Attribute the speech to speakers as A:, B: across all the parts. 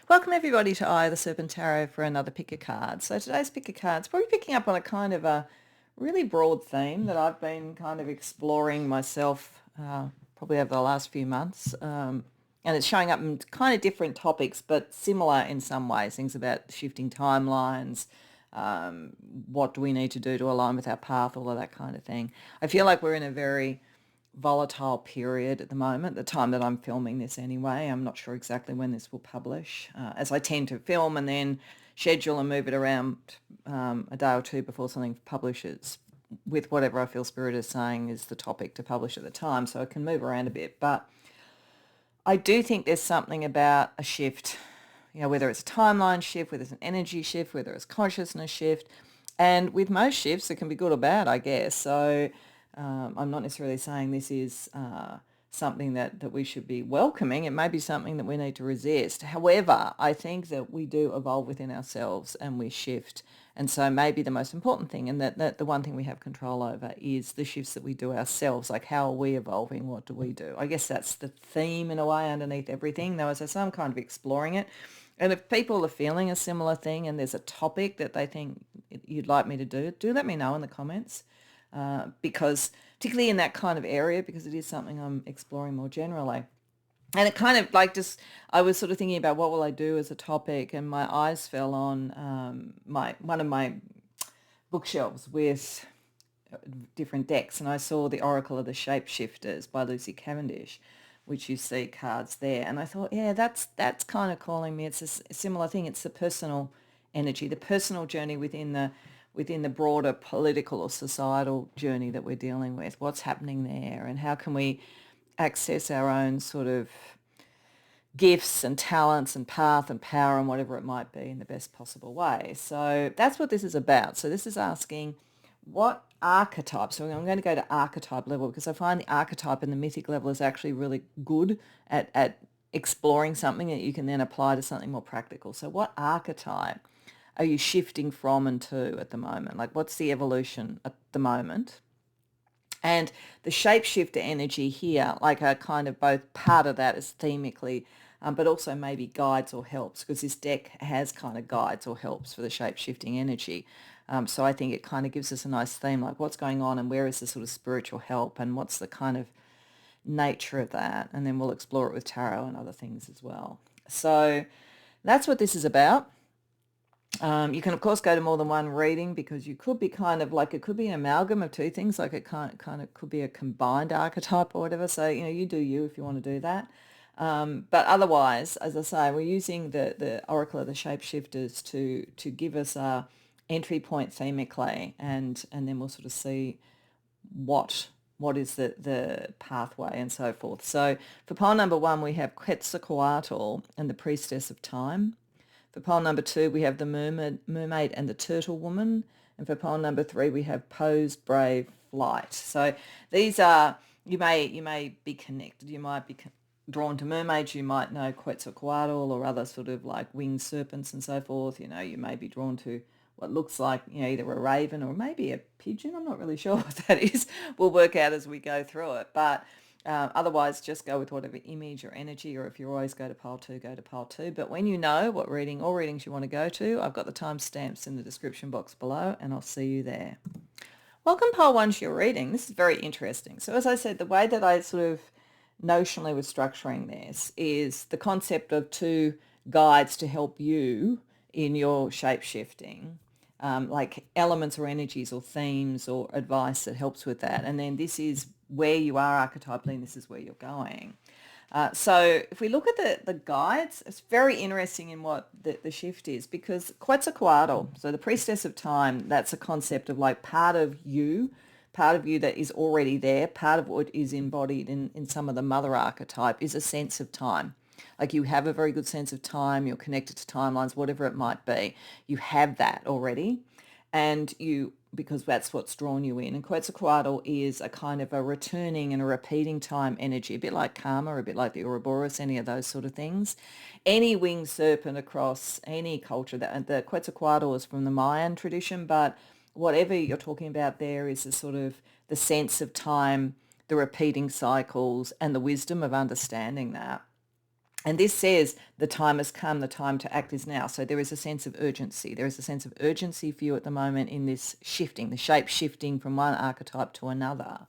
A: Welcome everybody to Eye of the Serpent Tarot for another pick a card. So today's pick a card's probably picking up on a kind of a really broad theme that I've been kind of exploring myself probably over the last few months. And it's showing up in kind of different topics, but similar in some ways. Things about shifting timelines, what do we need to do to align with our path, all of that kind of thing. I feel like we're in a very volatile period at the moment, the time that I'm filming this anyway. I'm not sure exactly when this will publish, as I tend to film and then schedule and move it around a day or two before something publishes with whatever I feel Spirit is saying is the topic to publish at the time, so I can move around a bit. But I do think there's something about a shift, whether it's a timeline shift, whether it's an energy shift, whether it's consciousness shift. And with most shifts, it can be good or bad, I guess. So I'm not necessarily saying this is something that we should be welcoming. It may be something that we need to resist. However, I think that we do evolve within ourselves and we shift. And so maybe the most important thing, and that the one thing we have control over, is the shifts that we do ourselves. Like, how are we evolving? What do we do? I guess that's the theme in a way underneath everything, though, as I say, I'm kind of exploring it. And if people are feeling a similar thing and there's a topic that they think you'd like me to do let me know in the comments. Because particularly in that kind of area, because it is something I'm exploring more generally. And it kind of I was sort of thinking about what will I do as a topic, and my eyes fell on one of my bookshelves with different decks, and I saw the Oracle of the Shapeshifters by Lucy Cavendish, which you see cards there. And I thought, yeah, that's kind of calling me. It's a similar thing. It's the personal energy, the personal journey within the broader political or societal journey that we're dealing with. What's happening there, and how can we access our own sort of gifts and talents and path and power and whatever it might be in the best possible way. So that's what this is about. So this is asking what archetype. So I'm going to go to archetype level, because I find the archetype and the mythic level is actually really good at exploring something that you can then apply to something more practical. So what archetype are you shifting from and to at the moment? Like, what's the evolution at the moment? And the shapeshifter energy here, like a kind of both part of that is themically, but also maybe guides or helps, because this deck has kind of guides or helps for the shape-shifting energy. So I think it kind of gives us a nice theme, like what's going on and where is the sort of spiritual help and what's the kind of nature of that. And then we'll explore it with tarot and other things as well. So that's what this is about. You can, of course, go to more than one reading, because you could be kind of like, it could be an amalgam of two things, like it kind of could be a combined archetype or whatever. So, you do you if you want to do that. But otherwise, as I say, we're using the Oracle of the Shapeshifters to give us a entry point themically, and then we'll sort of see what is the pathway and so forth. So for pile number 1, we have Quetzalcoatl and the Priestess of Time. For pile number 2, we have the mermaid and the turtle woman. And for pile number 3, we have Poe's brave flight. So these are, you may be connected. You might be drawn to mermaids. You might know Quetzalcoatl or other sort of like winged serpents and so forth. You may be drawn to what looks like, either a raven or maybe a pigeon. I'm not really sure what that is. We'll work out as we go through it. But otherwise, just go with whatever image or energy, or if you always go to pile 2, go to pile 2. But when you know what reading or readings you want to go to, I've got the timestamps in the description box below, and I'll see you there. Welcome pile 1 to your reading. This is very interesting. So as I said, the way that I sort of notionally was structuring this is the concept of 2 guides to help you in your shape-shifting, like elements or energies or themes or advice that helps with that. And then this is where you are archetypally, and this is where you're going. So if we look at the guides, it's very interesting in what the shift is, because Quetzalcoatl, so the Priestess of Time, that's a concept of like part of you that is already there, part of what is embodied in some of the mother archetype is a sense of time. Like, you have a very good sense of time, you're connected to timelines, whatever it might be. You have that already, and because that's what's drawn you in. And Quetzalcoatl is a kind of a returning and a repeating time energy, a bit like karma, a bit like the Ouroboros, any of those sort of things. Any winged serpent across any culture, the Quetzalcoatl is from the Mayan tradition, but whatever you're talking about there is a sort of the sense of time, the repeating cycles, and the wisdom of understanding that. And this says the time has come, the time to act is now. So there is a sense of urgency. There is a sense of urgency for you at the moment in this shifting, the shape shifting from one archetype to another.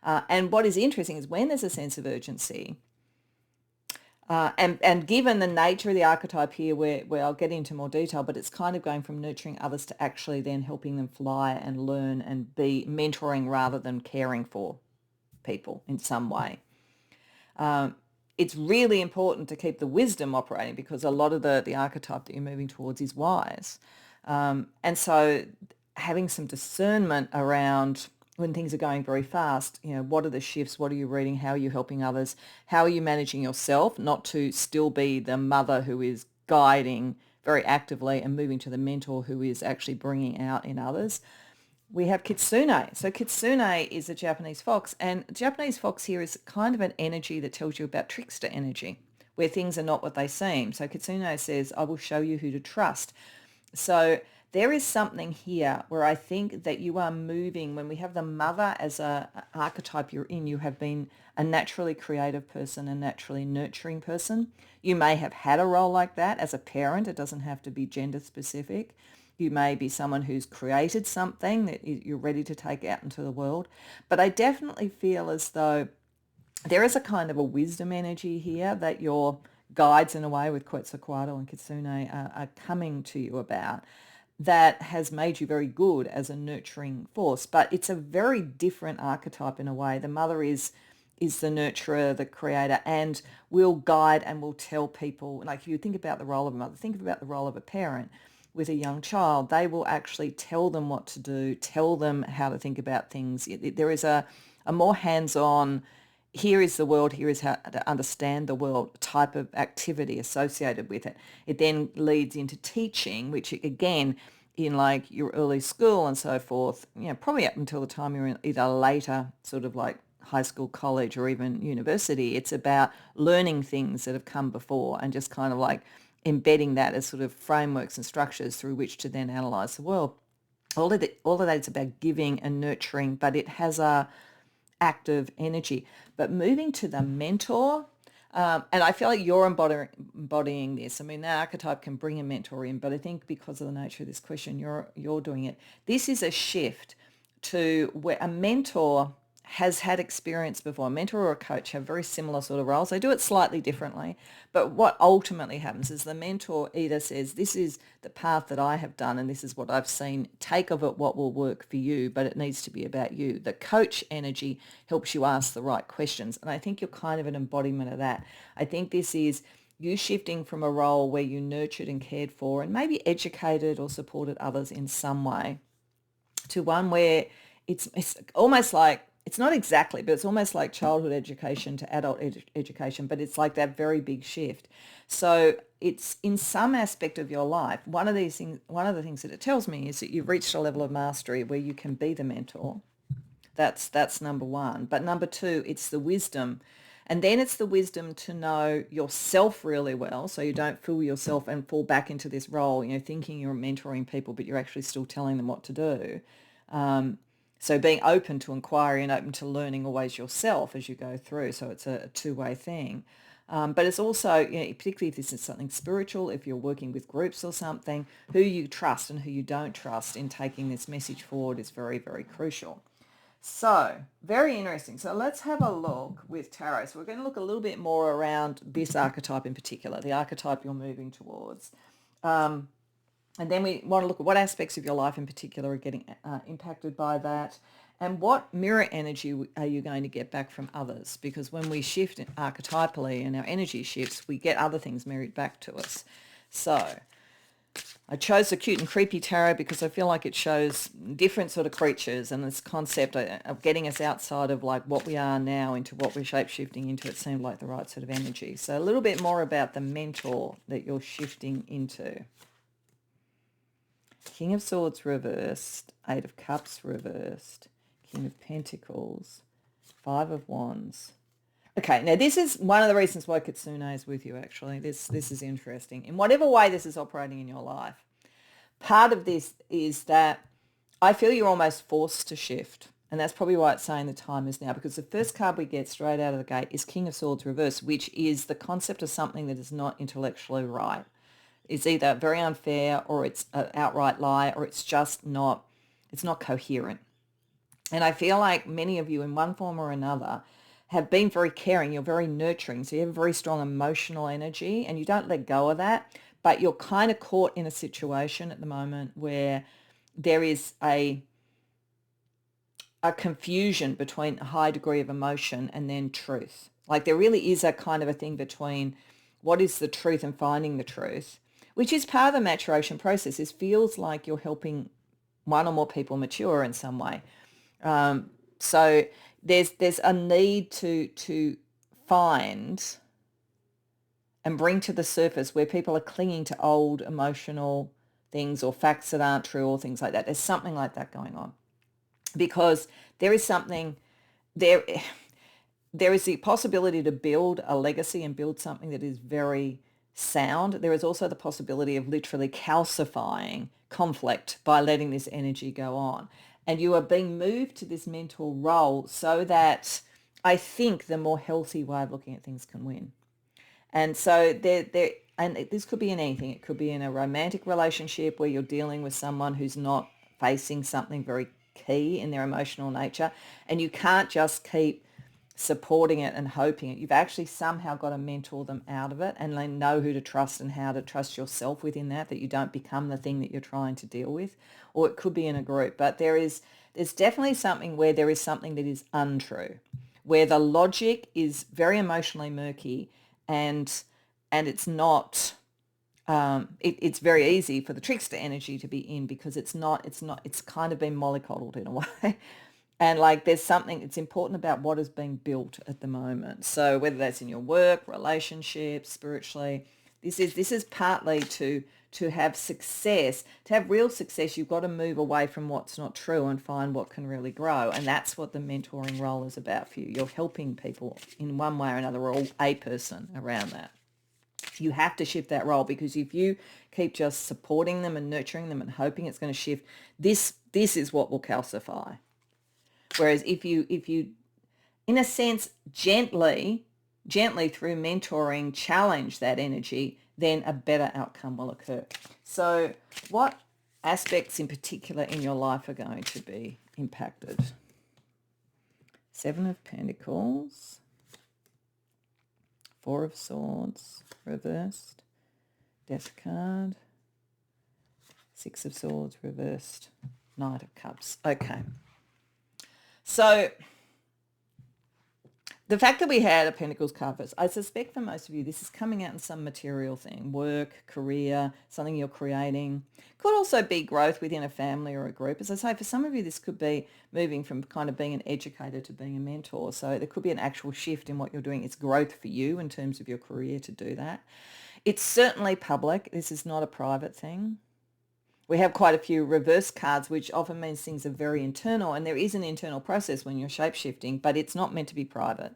A: And what is interesting is when there's a sense of urgency, and given the nature of the archetype here, where I'll get into more detail, but it's kind of going from nurturing others to actually then helping them fly and learn and be mentoring rather than caring for people in some way. It's really important to keep the wisdom operating because a lot of the archetype that you're moving towards is wise. And so having some discernment around when things are going very fast, what are the shifts? What are you reading? How are you helping others? How are you managing yourself? Not to still be the mother who is guiding very actively and moving to the mentor who is actually bringing out in others. We have Kitsune. So Kitsune is a Japanese fox, and Japanese fox here is kind of an energy that tells you about trickster energy, where things are not what they seem. So Kitsune says, I will show you who to trust. So there is something here where I think that you are moving, when we have the mother as an archetype you're in, you have been a naturally creative person, a naturally nurturing person. You may have had a role like that as a parent. It doesn't have to be gender specific. You may be someone who's created something that you're ready to take out into the world. But I definitely feel as though there is a kind of a wisdom energy here that your guides, in a way, with Quetzalcoatl and Kitsune are coming to you about, that has made you very good as a nurturing force. But it's a very different archetype in a way. The mother is the nurturer, the creator, and will guide and will tell people. Like if you think about the role of a mother, think about the role of a parent. With a young child, they will actually tell them what to do, tell them how to think about things. There is a more hands-on, here is the world, here is how to understand the world type of activity associated with it. It then leads into teaching, which again, in like your early school and so forth, probably up until the time you're in either later sort of like high school, college, or even university, it's about learning things that have come before and just kind of like embedding that as sort of frameworks and structures through which to then analyse the world. All of that is about giving and nurturing, but it has a active energy. But moving to the mentor, and I feel like you're embodying this. I mean, that archetype can bring a mentor in, but I think because of the nature of this question, you're doing it. This is a shift to where a mentor has had experience before. A mentor or a coach have very similar sort of roles. They do it slightly differently, but what ultimately happens is the mentor either says, this is the path that I have done and this is what I've seen. Take of it what will work for you, but it needs to be about you. The coach energy helps you ask the right questions, and I think you're kind of an embodiment of that. I think this is you shifting from a role where you nurtured and cared for and maybe educated or supported others in some way to one where it's almost like, it's not exactly, but it's almost like childhood education to adult education, but it's like that very big shift. So it's in some aspect of your life. One of the things that it tells me is that you've reached a level of mastery where you can be the mentor. That's number one. But number two, it's the wisdom. And then it's the wisdom to know yourself really well, so you don't fool yourself and fall back into this role, thinking you're mentoring people, but you're actually still telling them what to do. So being open to inquiry and open to learning always yourself as you go through. So it's a two-way thing. But it's also, particularly if this is something spiritual, if you're working with groups or something, who you trust and who you don't trust in taking this message forward is very, very crucial. So very interesting. So let's have a look with tarot. So we're going to look a little bit more around this archetype in particular, the archetype you're moving towards. And then we want to look at what aspects of your life in particular are getting impacted by that, and what mirror energy are you going to get back from others? Because when we shift archetypally and our energy shifts, we get other things mirrored back to us. So I chose the cute and creepy tarot because I feel like it shows different sort of creatures, and this concept of getting us outside of like what we are now into what we're shape-shifting into, it seemed like the right sort of energy. So a little bit more about the mentor that you're shifting into. King of Swords reversed, Eight of Cups reversed, King of Pentacles, Five of Wands. Okay, now this is one of the reasons why Kitsune is with you, actually. This is interesting. In whatever way this is operating in your life, part of this is that I feel you're almost forced to shift. And that's probably why it's saying the time is now, because the first card we get straight out of the gate is King of Swords reversed, which is the concept of something that is not intellectually right. It's either very unfair, or it's an outright lie, or it's just not, it's not coherent. And I feel like many of you in one form or another have been very caring. You're very nurturing. So you have a very strong emotional energy and you don't let go of that. But you're kind of caught in a situation at the moment where there is a confusion between a high degree of emotion and then truth. Like there really is a kind of a thing between what is the truth and finding the truth, which is part of the maturation process. It feels like you're helping one or more people mature in some way. So there's a need to find and bring to the surface where people are clinging to old emotional things or facts that aren't true or things like that. There's something like that going on, because there is something there. There is the possibility to build a legacy and build something that is very sound. There is also the possibility of literally calcifying conflict by letting this energy go on. And you are being moved to this mentor role so that I think the more healthy way of looking at things can win. And so and this could be in anything. It could be in a romantic relationship where you're dealing with someone who's not facing something very key in their emotional nature, and you can't just keep supporting it and hoping it. You've actually somehow got to mentor them out of it, and they know who to trust and how to trust yourself within that you don't become the thing that you're trying to deal with. Or it could be in a group, but there's definitely something where there is something that is untrue, where the logic is very emotionally murky, and it's not it's very easy for the trickster energy to be in, because it's kind of been mollycoddled in a way. And like there's something, it's important about what is being built at the moment. So whether that's in your work, relationships, spiritually, this is partly to have success. To have real success, you've got to move away from what's not true and find what can really grow. And that's what the mentoring role is about for you. You're helping people in one way or another, or a person around that. You have to shift that role, because if you keep just supporting them and nurturing them and hoping it's going to shift, this is what will calcify. Whereas if you, in a sense, gently through mentoring, challenge that energy, then a better outcome will occur. So what aspects in particular in your life are going to be impacted? Seven of Pentacles, Four of Swords, reversed, Death card, Six of Swords, reversed, Knight of Cups. Okay. So the fact that we had a Pentacles card first, I suspect for most of you, this is coming out in some material thing, work, career, something you're creating. Could also be growth within a family or a group. As I say, for some of you, this could be moving from kind of being an educator to being a mentor. So there could be an actual shift in what you're doing. It's growth for you in terms of your career to do that. It's certainly public. This is not a private thing. We have quite a few reverse cards, which often means things are very internal, and there is an internal process when you're shape-shifting, but it's not meant to be private.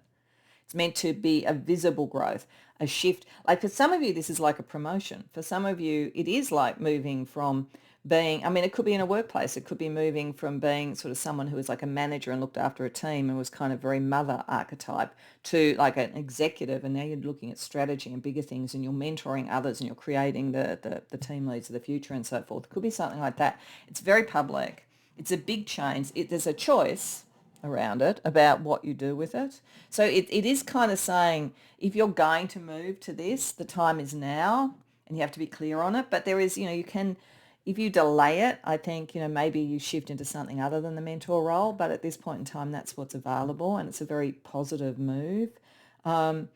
A: It's meant to be a visible growth, a shift. Like for some of you, this is like a promotion. For some of you, it is like moving from being, I mean, it could be in a workplace. It could be moving from being sort of someone who was like a manager and looked after a team and was kind of very mother archetype to like an executive, and now you're looking at strategy and bigger things, and you're mentoring others, and you're creating the team leads of the future and so forth. It could be something like that. It's very public. It's a big change. There's a choice around it about what you do with it. So it is kind of saying, if you're going to move to this, the time is now, and you have to be clear on it. But there is, you can, if you delay it, I think, maybe you shift into something other than the mentor role. But at this point in time, that's what's available, and it's a very positive move. And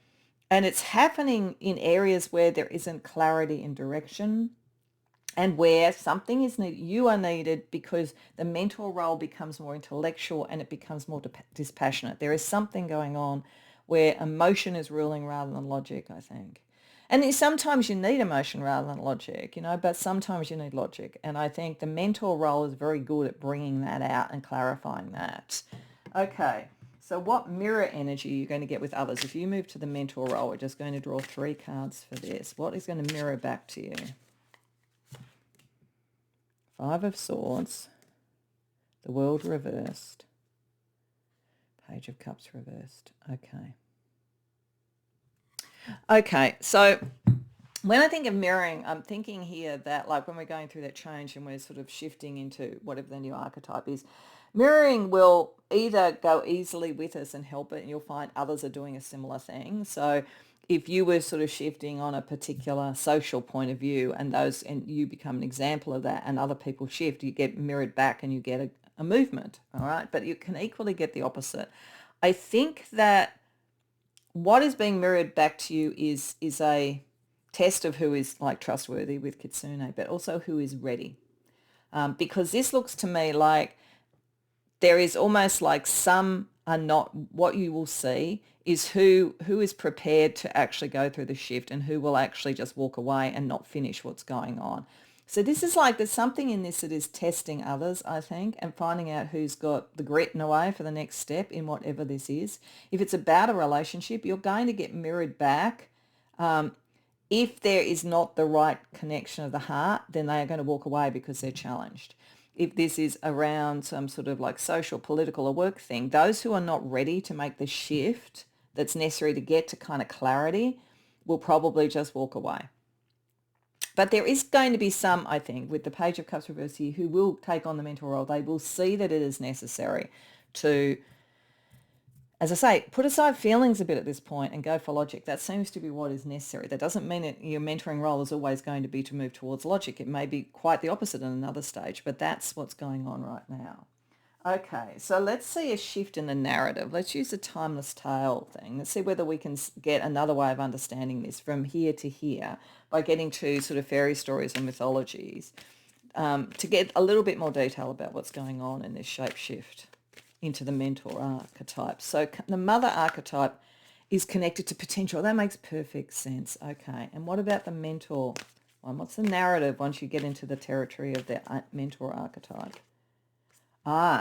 A: it's happening in areas where there isn't clarity in direction, and where something is needed. You are needed because the mentor role becomes more intellectual and it becomes more dispassionate. There is something going on where emotion is ruling rather than logic, I think. And sometimes you need emotion rather than logic, but sometimes you need logic. And I think the mentor role is very good at bringing that out and clarifying that. Okay, so what mirror energy are you going to get with others? If you move to the mentor role, we're just going to draw 3 cards for this. What is going to mirror back to you? 5 of Swords, the World reversed, Page of Cups reversed. Okay, so when I think of mirroring, I'm thinking here that like when we're going through that change and we're sort of shifting into whatever the new archetype is, mirroring will either go easily with us and help it, and you'll find others are doing a similar thing. So if you were sort of shifting on a particular social point of view and you become an example of that and other people shift, you get mirrored back and you get a movement, all right? But you can equally get the opposite. I think that what is being mirrored back to you is a test of who is like trustworthy with Kitsune, but also who is ready. Because this looks to me like there is almost like some are not, what you will see is who is prepared to actually go through the shift and who will actually just walk away and not finish what's going on. So this is like, there's something in this that is testing others, I think, and finding out who's got the grit in a way for the next step in whatever this is. If it's about a relationship, you're going to get mirrored back. If there is not the right connection of the heart, then they are going to walk away because they're challenged. If this is around some sort of like social, political or work thing, those who are not ready to make the shift that's necessary to get to kind of clarity will probably just walk away. But there is going to be some, I think, with the Page of Cups reversed here, who will take on the mentor role. They will see that it is necessary to, as I say, put aside feelings a bit at this point and go for logic. That seems to be what is necessary. That doesn't mean that your mentoring role is always going to be to move towards logic. It may be quite the opposite in another stage, but that's what's going on right now. Okay, so let's see a shift in the narrative. Let's use the timeless tale thing. Let's see whether we can get another way of understanding this from here to here by getting to sort of fairy stories and mythologies to get a little bit more detail about what's going on in this shape shift into the mentor archetype. So the mother archetype is connected to potential. That makes perfect sense. Okay, and what about the mentor one? What's the narrative once you get into the territory of the mentor archetype?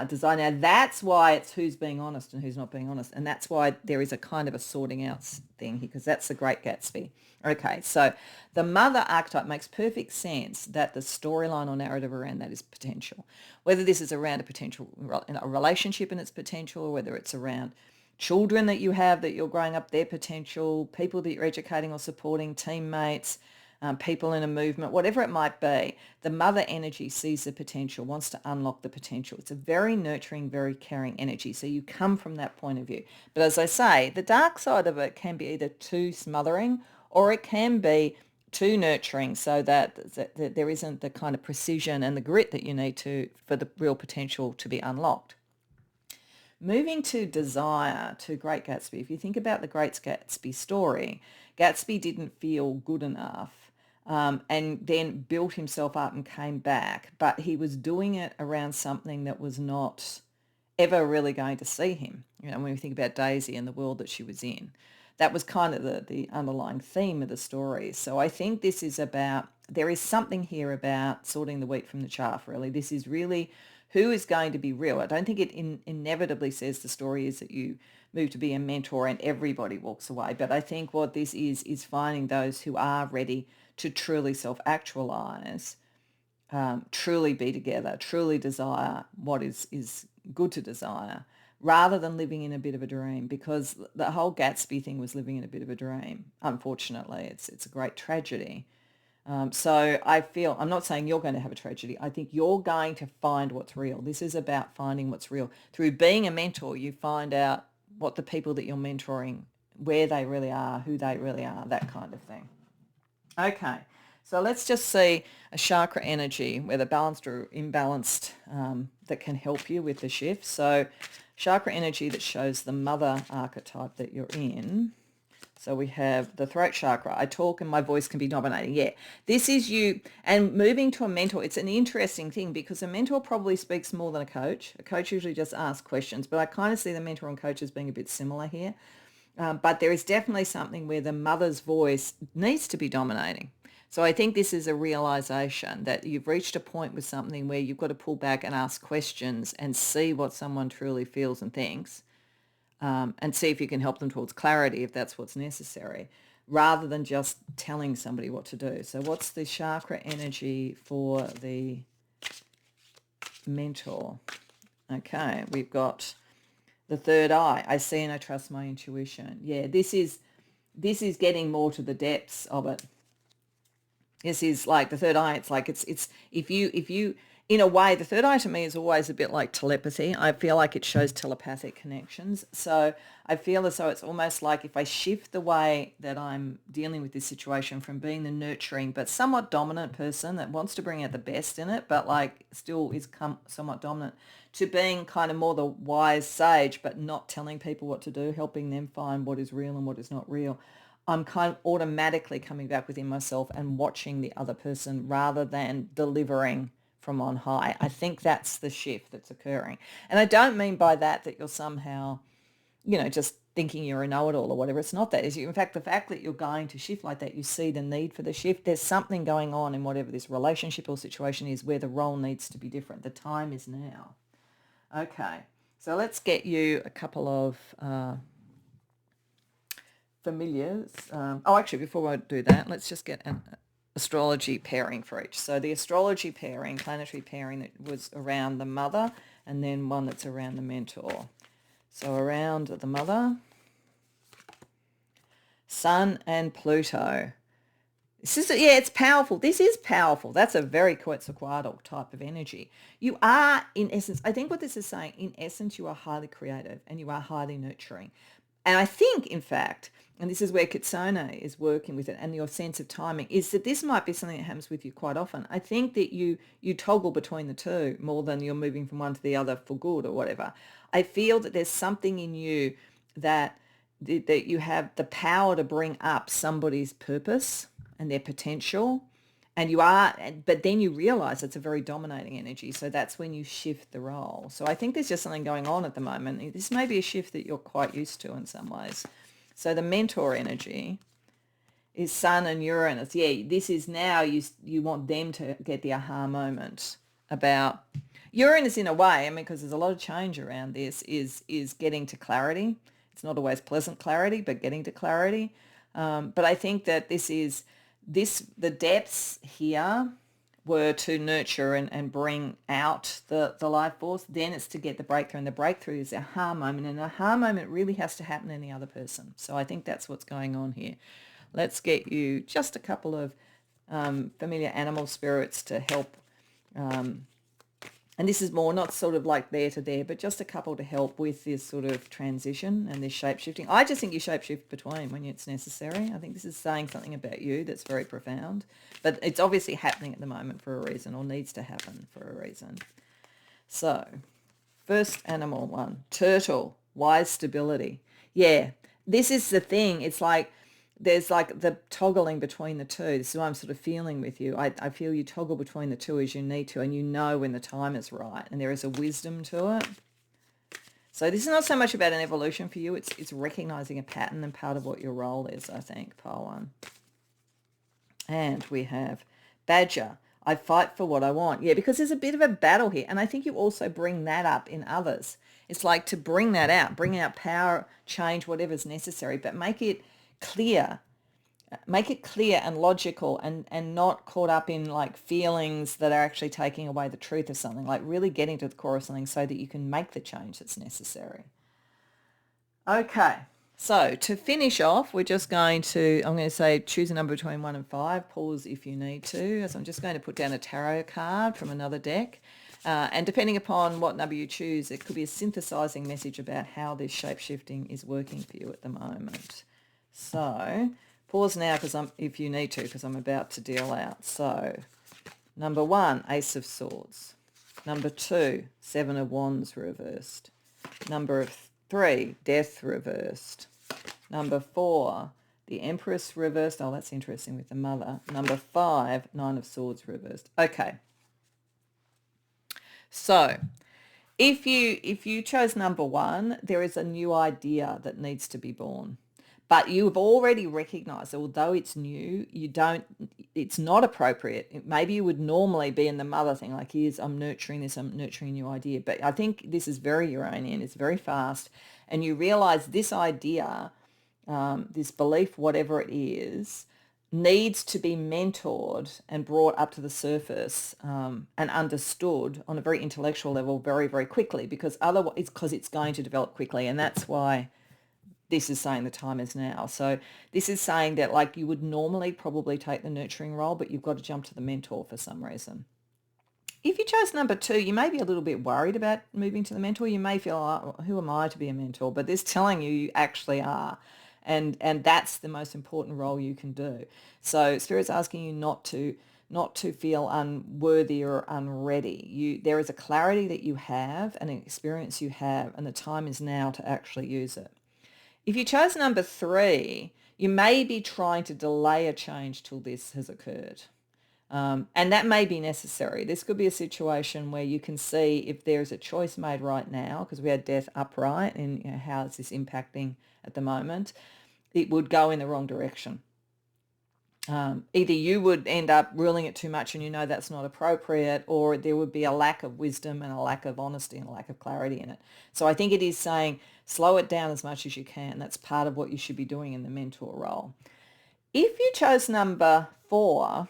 A: Design. Now that's why it's who's being honest and who's not being honest. And that's why there is a kind of a sorting out thing here, because that's the Great Gatsby. Okay, so the mother archetype makes perfect sense that the storyline or narrative around that is potential. Whether this is around a potential a relationship and its potential, or whether it's around children that you have that you're growing up, their potential, people that you're educating or supporting, teammates, people in a movement, whatever it might be, the mother energy sees the potential, wants to unlock the potential. It's a very nurturing, very caring energy. So you come from that point of view. But as I say, the dark side of it can be either too smothering or it can be too nurturing, so that there isn't the kind of precision and the grit that you need for the real potential to be unlocked. Moving to desire, to Great Gatsby. If you think about the Great Gatsby story, Gatsby didn't feel good enough and then built himself up and came back, but he was doing it around something that was not ever really going to see him. You know, when we think about Daisy and the world that she was in, that was kind of the underlying theme of the story. So I think this is about, there is something here about sorting the wheat from the chaff, really. This is really who is going to be real. I don't think it inevitably says the story is that you move to be a mentor and everybody walks away. But I think what this is finding those who are ready to truly self-actualize, truly be together, truly desire what is good to desire, rather than living in a bit of a dream, because the whole Gatsby thing was living in a bit of a dream. Unfortunately, it's a great tragedy. So I feel, I'm not saying you're going to have a tragedy. I think you're going to find what's real. This is about finding what's real. Through being a mentor, you find out what the people that you're mentoring, where they really are, who they really are, that kind of thing. Okay, so let's just see a chakra energy, whether balanced or imbalanced, that can help you with the shift. So chakra energy that shows the mother archetype that you're in. So we have the throat chakra. I talk and my voice can be dominating. Yeah, this is you. And moving to a mentor, it's an interesting thing because a mentor probably speaks more than a coach. A coach usually just asks questions, but I kind of see the mentor and coach as being a bit similar here. But there is definitely something where the mother's voice needs to be dominating. So I think this is a realization that you've reached a point with something where you've got to pull back and ask questions and see what someone truly feels and thinks. And see if you can help them towards clarity if that's what's necessary, rather than just telling somebody what to do. So what's the chakra energy for the mentor? Okay, we've got The third eye, I see and I trust my intuition. Yeah, this is getting more to the depths of it. This is like the third eye. It's like it's if you in a way, the third eye to me is always a bit like telepathy. I feel like it shows telepathic connections. So I feel as though it's almost like if I shift the way that I'm dealing with this situation from being the nurturing but somewhat dominant person that wants to bring out the best in it, but like still is somewhat dominant, to being kind of more the wise sage, but not telling people what to do, helping them find what is real and what is not real. I'm kind of automatically coming back within myself and watching the other person rather than delivering from on high. I think that's the shift that's occurring. And I don't mean by that you're somehow, just thinking you're a know-it-all or whatever. It's not that. In fact, the fact that you're going to shift like that, you see the need for the shift. There's something going on in whatever this relationship or situation is where the role needs to be different. The time is now. Okay, so let's get you a couple of familiars. Actually, before I do that, let's just get an astrology pairing for each. So the astrology pairing, planetary pairing, that was around the mother, and then one that's around the mentor. So around the mother, Sun and Pluto. It's powerful. This is powerful. That's a very Quetzalcoatl type of energy. You are, in essence, I think what this is saying, in essence, you are highly creative and you are highly nurturing. And I think, in fact, and this is where Kitsune is working with it, and your sense of timing, is that this might be something that happens with you quite often. I think that you toggle between the two more than you're moving from one to the other for good or whatever. I feel that there's something in you that you have the power to bring up somebody's purpose and their potential, and but then you realize it's a very dominating energy. So that's when you shift the role. So I think there's just something going on at the moment. This may be a shift that you're quite used to in some ways. So the mentor energy is Sun and Uranus. Yeah, this is now you want them to get the aha moment about Uranus in a way. I mean, because there's a lot of change around this, is getting to clarity. It's not always pleasant clarity, but getting to clarity. But I think that the depths here were to nurture and bring out the life force. Then it's to get the breakthrough, and the breakthrough is the aha moment, and the aha moment really has to happen in the other person. So I think that's what's going on here. Let's get you just a couple of familiar animal spirits to help. And this is more not sort of like there to there, but just a couple to help with this sort of transition and this shape-shifting. I just think you shape-shift between when it's necessary. I think this is saying something about you that's very profound. But it's obviously happening at the moment for a reason, or needs to happen for a reason. So, first animal one, turtle, wise stability. Yeah, this is the thing. It's like there's like the toggling between the two. This is what I'm sort of feeling with you. I feel you toggle between the two as you need to, and you know when the time is right, and there is a wisdom to it. So this is not so much about an evolution for you. It's recognizing a pattern and part of what your role is, I think, pile one. And we have badger. I fight for what I want. Yeah, because there's a bit of a battle here. And I think you also bring that up in others. It's like to bring that out, bring out power, change whatever's necessary, but make it clear and logical, and not caught up in like feelings that are actually taking away the truth of something, like really getting to the core of something so that you can make the change that's necessary. Okay, so to finish off, I'm going to say choose a number between 1 and 5, pause if you need to. So I'm just going to put down a tarot card from another deck. And depending upon what number you choose, it could be a synthesizing message about how this shape-shifting is working for you at the moment. So pause now if you need to, because I'm about to deal out. So number 1, Ace of Swords. Number 2, Seven of Wands reversed. Number 3, Death reversed. Number 4, the Empress reversed. Oh, that's interesting with the mother. Number 5, Nine of Swords reversed. Okay. So if you chose number 1, there is a new idea that needs to be born. But you've already recognized, although it's new, it's not appropriate. Maybe you would normally be in the mother thing, like, I'm nurturing this, I'm nurturing a new idea. But I think this is very Uranian, it's very fast. And you realize this idea, this belief, whatever it is, needs to be mentored and brought up to the surface and understood on a very intellectual level very, very quickly, because otherwise it's going to develop quickly. And that's why this is saying the time is now. So this is saying that, like, you would normally probably take the nurturing role, but you've got to jump to the mentor for some reason. If you chose number 2, you may be a little bit worried about moving to the mentor. You may feel, oh, who am I to be a mentor? But this telling you actually are. And that's the most important role you can do. So Spirit's asking you not to feel unworthy or unready. There is a clarity that you have and an experience you have, and the time is now to actually use it. If you chose number 3, you may be trying to delay a change till this has occurred. And that may be necessary. This could be a situation where you can see if there's a choice made right now, because we had death upright, and how is this impacting at the moment, it would go in the wrong direction. Either you would end up ruling it too much and that's not appropriate, or there would be a lack of wisdom and a lack of honesty and a lack of clarity in it. So I think it is saying slow it down as much as you can. That's part of what you should be doing in the mentor role. If you chose number 4,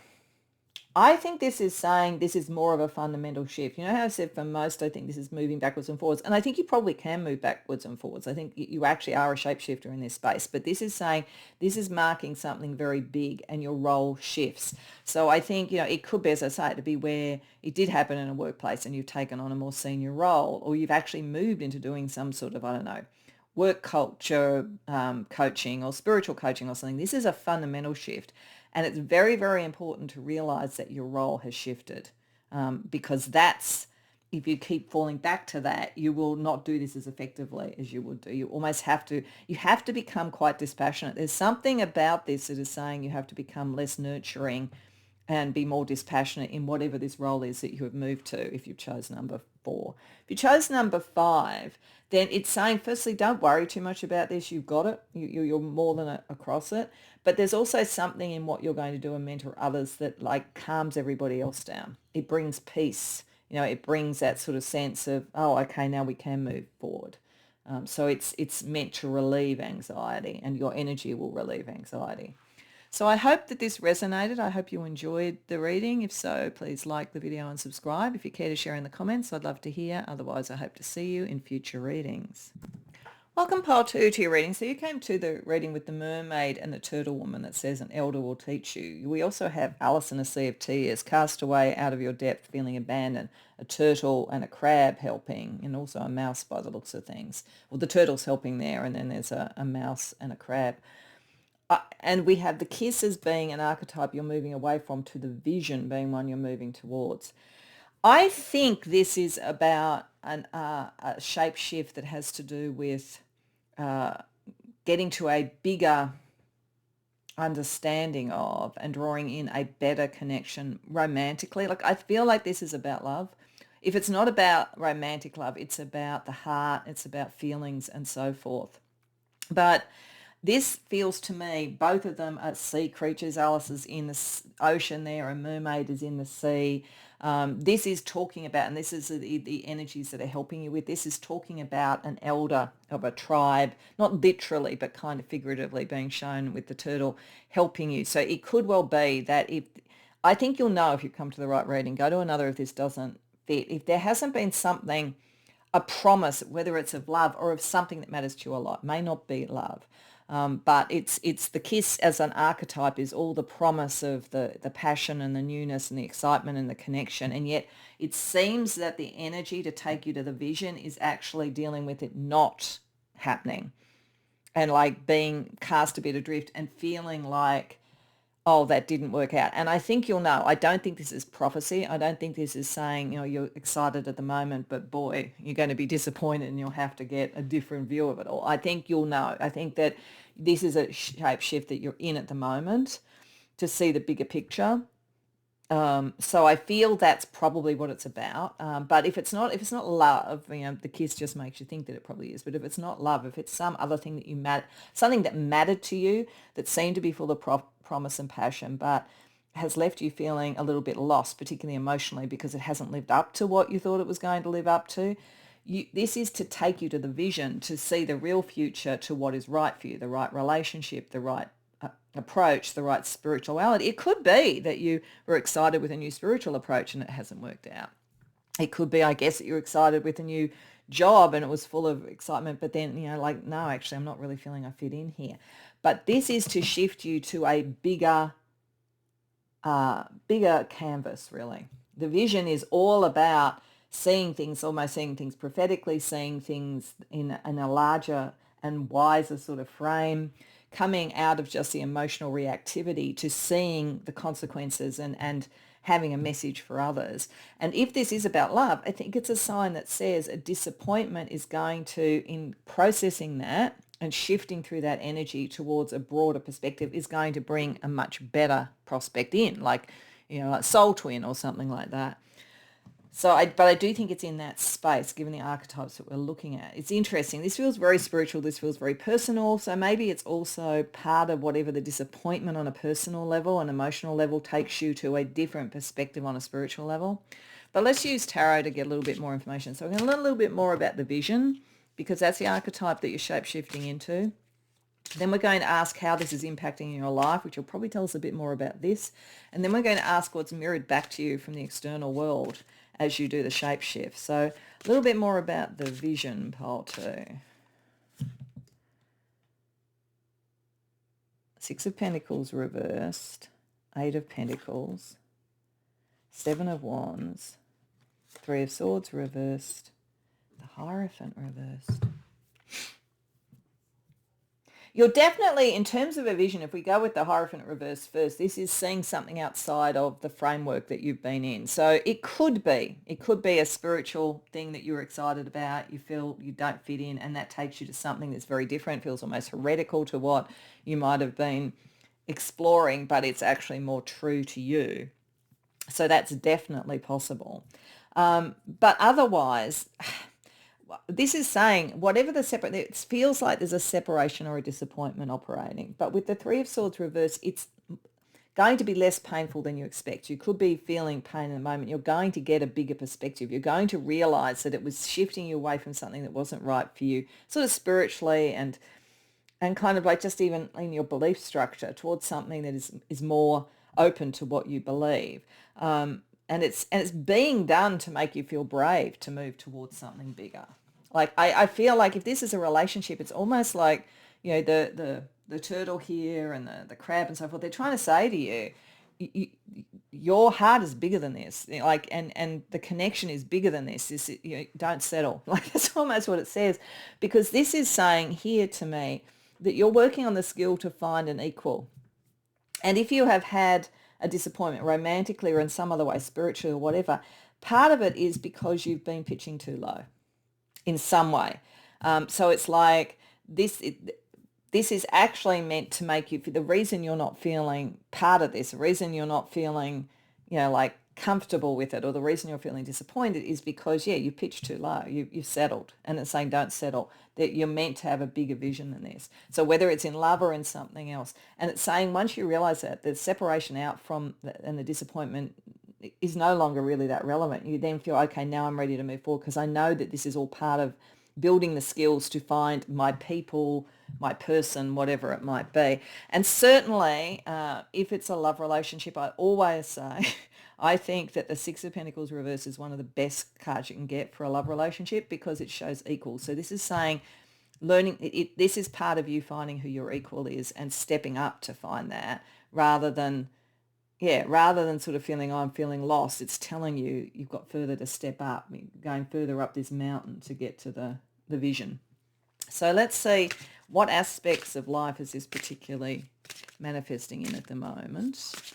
A: I think this is saying this is more of a fundamental shift. You know how I said for most, I think this is moving backwards and forwards. And I think you probably can move backwards and forwards. I think you actually are a shapeshifter in this space. But this is saying this is marking something very big and your role shifts. So I think, it could be, as I say, to be where it did happen in a workplace and you've taken on a more senior role, or you've actually moved into doing some sort of, I don't know, work culture coaching or spiritual coaching or something. This is a fundamental shift. And it's very, very important to realize that your role has shifted, because if you keep falling back to that, you will not do this as effectively as you would do. You have to become quite dispassionate. There's something about this that is saying you have to become less nurturing and be more dispassionate in whatever this role is that you have moved to, if you chose number 4. If you chose number 5, then it's saying, firstly, don't worry too much about this. You've got it. You're more than across it. But there's also something in what you're going to do and mentor others that calms everybody else down. It brings peace. It brings that sort of sense of, oh, okay, now we can move forward. So it's meant to relieve anxiety, and your energy will relieve anxiety. So I hope that this resonated. I hope you enjoyed the reading. If so, please like the video and subscribe. If you care to share in the comments, I'd love to hear. Otherwise, I hope to see you in future readings. Welcome, Pile 2, to your reading. So you came to the reading with the mermaid and the turtle woman that says an elder will teach you. We also have Alice in a Sea of Tears, cast away out of your depth, feeling abandoned, a turtle and a crab helping, and also a mouse by the looks of things. Well, the turtle's helping there, and then there's a mouse and a crab. And we have the kiss as being an archetype you're moving away from, to the vision being one you're moving towards. I think this is about a shape shift that has to do with getting to a bigger understanding of and drawing in a better connection romantically. I feel like this is about love. If it's not about romantic love, it's about the heart, it's about feelings and so forth. But this feels to me, both of them are sea creatures. Alice is in the ocean there, a mermaid is in the sea. This is talking about, and this is the energies that are helping you with, this is talking about an elder of a tribe, not literally, but kind of figuratively being shown with the turtle helping you. So it could well be that I think you'll know if you come to the right reading. Go to another if this doesn't fit. If there hasn't been something, a promise, whether it's of love or of something that matters to you a lot, may not be love. But it's the kiss as an archetype is all the promise of the passion and the newness and the excitement and the connection. And yet it seems that the energy to take you to the vision is actually dealing with it not happening and being cast a bit adrift and feeling like, oh, that didn't work out. And I think you'll know. I don't think this is prophecy. I don't think this is saying, you're excited at the moment, but boy, you're going to be disappointed and you'll have to get a different view of it all. I think you'll know. I think that this is a shape shift that you're in at the moment to see the bigger picture. So I feel that's probably what it's about. But if it's not love, the kiss just makes you think that it probably is. But if it's not love, if it's some other thing that something that mattered to you, that seemed to be full of promise and passion, but has left you feeling a little bit lost, particularly emotionally, because it hasn't lived up to what you thought it was going to live up to. This is to take you to the vision, to see the real future, to what is right for you, the right relationship, the right approach, the right spirituality. It could be that you were excited with a new spiritual approach and it hasn't worked out. It could be, I guess, that you're excited with a new job and it was full of excitement, but then, like, no, actually, I'm not really feeling I fit in here. But this is to shift you to a bigger canvas, really. The vision is all about almost seeing things prophetically, seeing things in a larger and wiser sort of frame, coming out of just the emotional reactivity to seeing the consequences and having a message for others. And if this is about love, I think it's a sign that says a disappointment is going to, in processing that and shifting through that energy towards a broader perspective, is going to bring a much better prospect in, like soul twin or something like that. But I do think it's in that space, given the archetypes that we're looking at. It's interesting. This feels very spiritual. This feels very personal. So maybe it's also part of whatever the disappointment on a personal level and emotional level takes you to a different perspective on a spiritual level. But let's use tarot to get a little bit more information. So we're going to learn a little bit more about the vision, because that's the archetype that you're shape-shifting into. Then we're going to ask how this is impacting your life, which will probably tell us a bit more about this. And then we're going to ask what's mirrored back to you from the external world as you do the shape shift. So a little bit more about the vision, pole 2. 6 of Pentacles reversed, 8 of Pentacles, 7 of Wands, 3 of Swords reversed, the Hierophant reversed. You're definitely, in terms of a vision, if we go with the Hierophant reverse first, this is seeing something outside of the framework that you've been in. So it could be a spiritual thing that you're excited about, you feel you don't fit in, and that takes you to something that's very different, feels almost heretical to what you might have been exploring, but it's actually more true to you. So that's definitely possible. But otherwise, this is saying whatever it feels like there's a separation or a disappointment operating. But with the 3 of Swords reverse, it's going to be less painful than you expect. You could be feeling pain in the moment. You're going to get a bigger perspective. You're going to realize that it was shifting you away from something that wasn't right for you, sort of spiritually and kind of like just even in your belief structure, towards something that is more open to what you believe. And it's being done to make you feel brave to move towards something bigger. Like I feel like if this is a relationship, it's almost like, the turtle here and the crab and so forth. They're trying to say to you, your heart is bigger than this. Like and the connection is bigger than this. This don't settle. Like that's almost what it says, because this is saying here to me that you're working on the skill to find an equal. And if you have had a disappointment romantically or in some other way, spiritually or whatever, part of it is because you've been pitching too low in some way. So it's like this is actually meant to make you, the reason you're not feeling part of this, the reason you're not feeling, like comfortable with it, or the reason you're feeling disappointed is because, you pitched too low, you've settled. And it's saying don't settle, that you're meant to have a bigger vision than this. So whether it's in love or in something else. And it's saying once you realize that, the separation out from and the disappointment is no longer really that relevant. You then feel, okay, now I'm ready to move forward because I know that this is all part of building the skills to find my people, my person, whatever it might be. And certainly if it's a love relationship, I always say, I think that the 6 of Pentacles reverse is one of the best cards you can get for a love relationship because it shows equal. So this is saying learning, this is part of you finding who your equal is and stepping up to find that rather than sort of feeling, I'm feeling lost. It's telling you you've got further to step up, going further up this mountain to get to the vision. So let's see what aspects of life is this particularly manifesting in at the moment.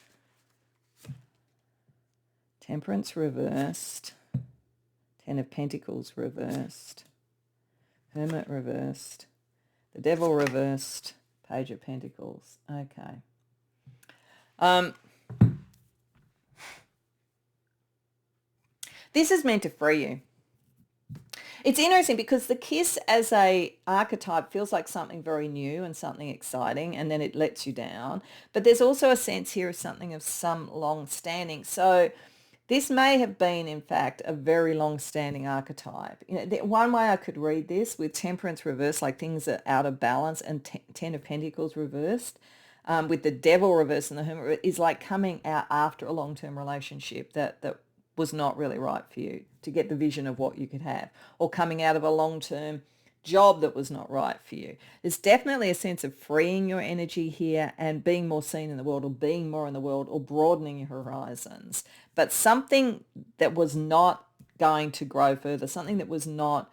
A: Temperance reversed, 10 of Pentacles reversed, Hermit reversed, the Devil reversed, Page of Pentacles. Okay. This is meant to free you. It's interesting because the kiss as a archetype feels like something very new and something exciting, and then it lets you down. But there's also a sense here of something of some long standing. So this may have been, in fact, a very long-standing archetype. One way I could read this with Temperance reversed, like things are out of balance, and 10 of Pentacles reversed, with the devil reverse and the hermit is like coming out after a long-term relationship that was not really right for you to get the vision of what you could have, or coming out of a long-term job that was not right for you. There's definitely a sense of freeing your energy here and being more seen in the world, or being more in the world, or broadening your horizons. But something that was not going to grow further, something that was not,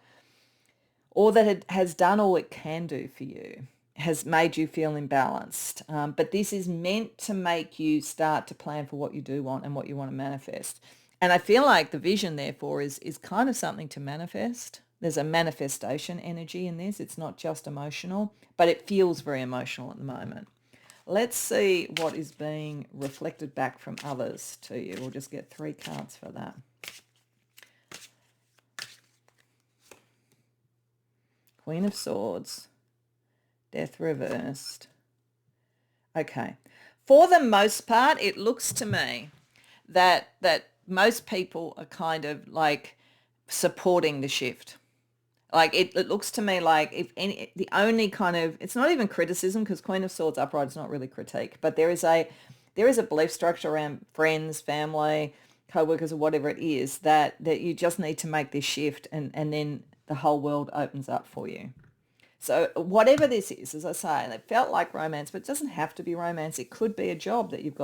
A: or that it has done all it can do for you, has made you feel imbalanced. But this is meant to make you start to plan for what you do want and what you want to manifest. And I feel like the vision, therefore, is kind of something to manifest. There's a manifestation energy in this. It's not just emotional, but it feels very emotional at the moment. Let's see what is being reflected back from others to you. We'll just get 3 cards for that. Queen of Swords. Death reversed. Okay. For the most part, it looks to me that most people are kind of like supporting the shift. Like it looks to me like if any, the only kind of, it's not even criticism, because Queen of Swords upright is not really critique, but there is a belief structure around friends, family, co-workers, or whatever it is, that you just need to make this shift, and then the whole world opens up for you. So whatever this is, as I say, and it felt like romance, but it doesn't have to be romance. It could be a job that you've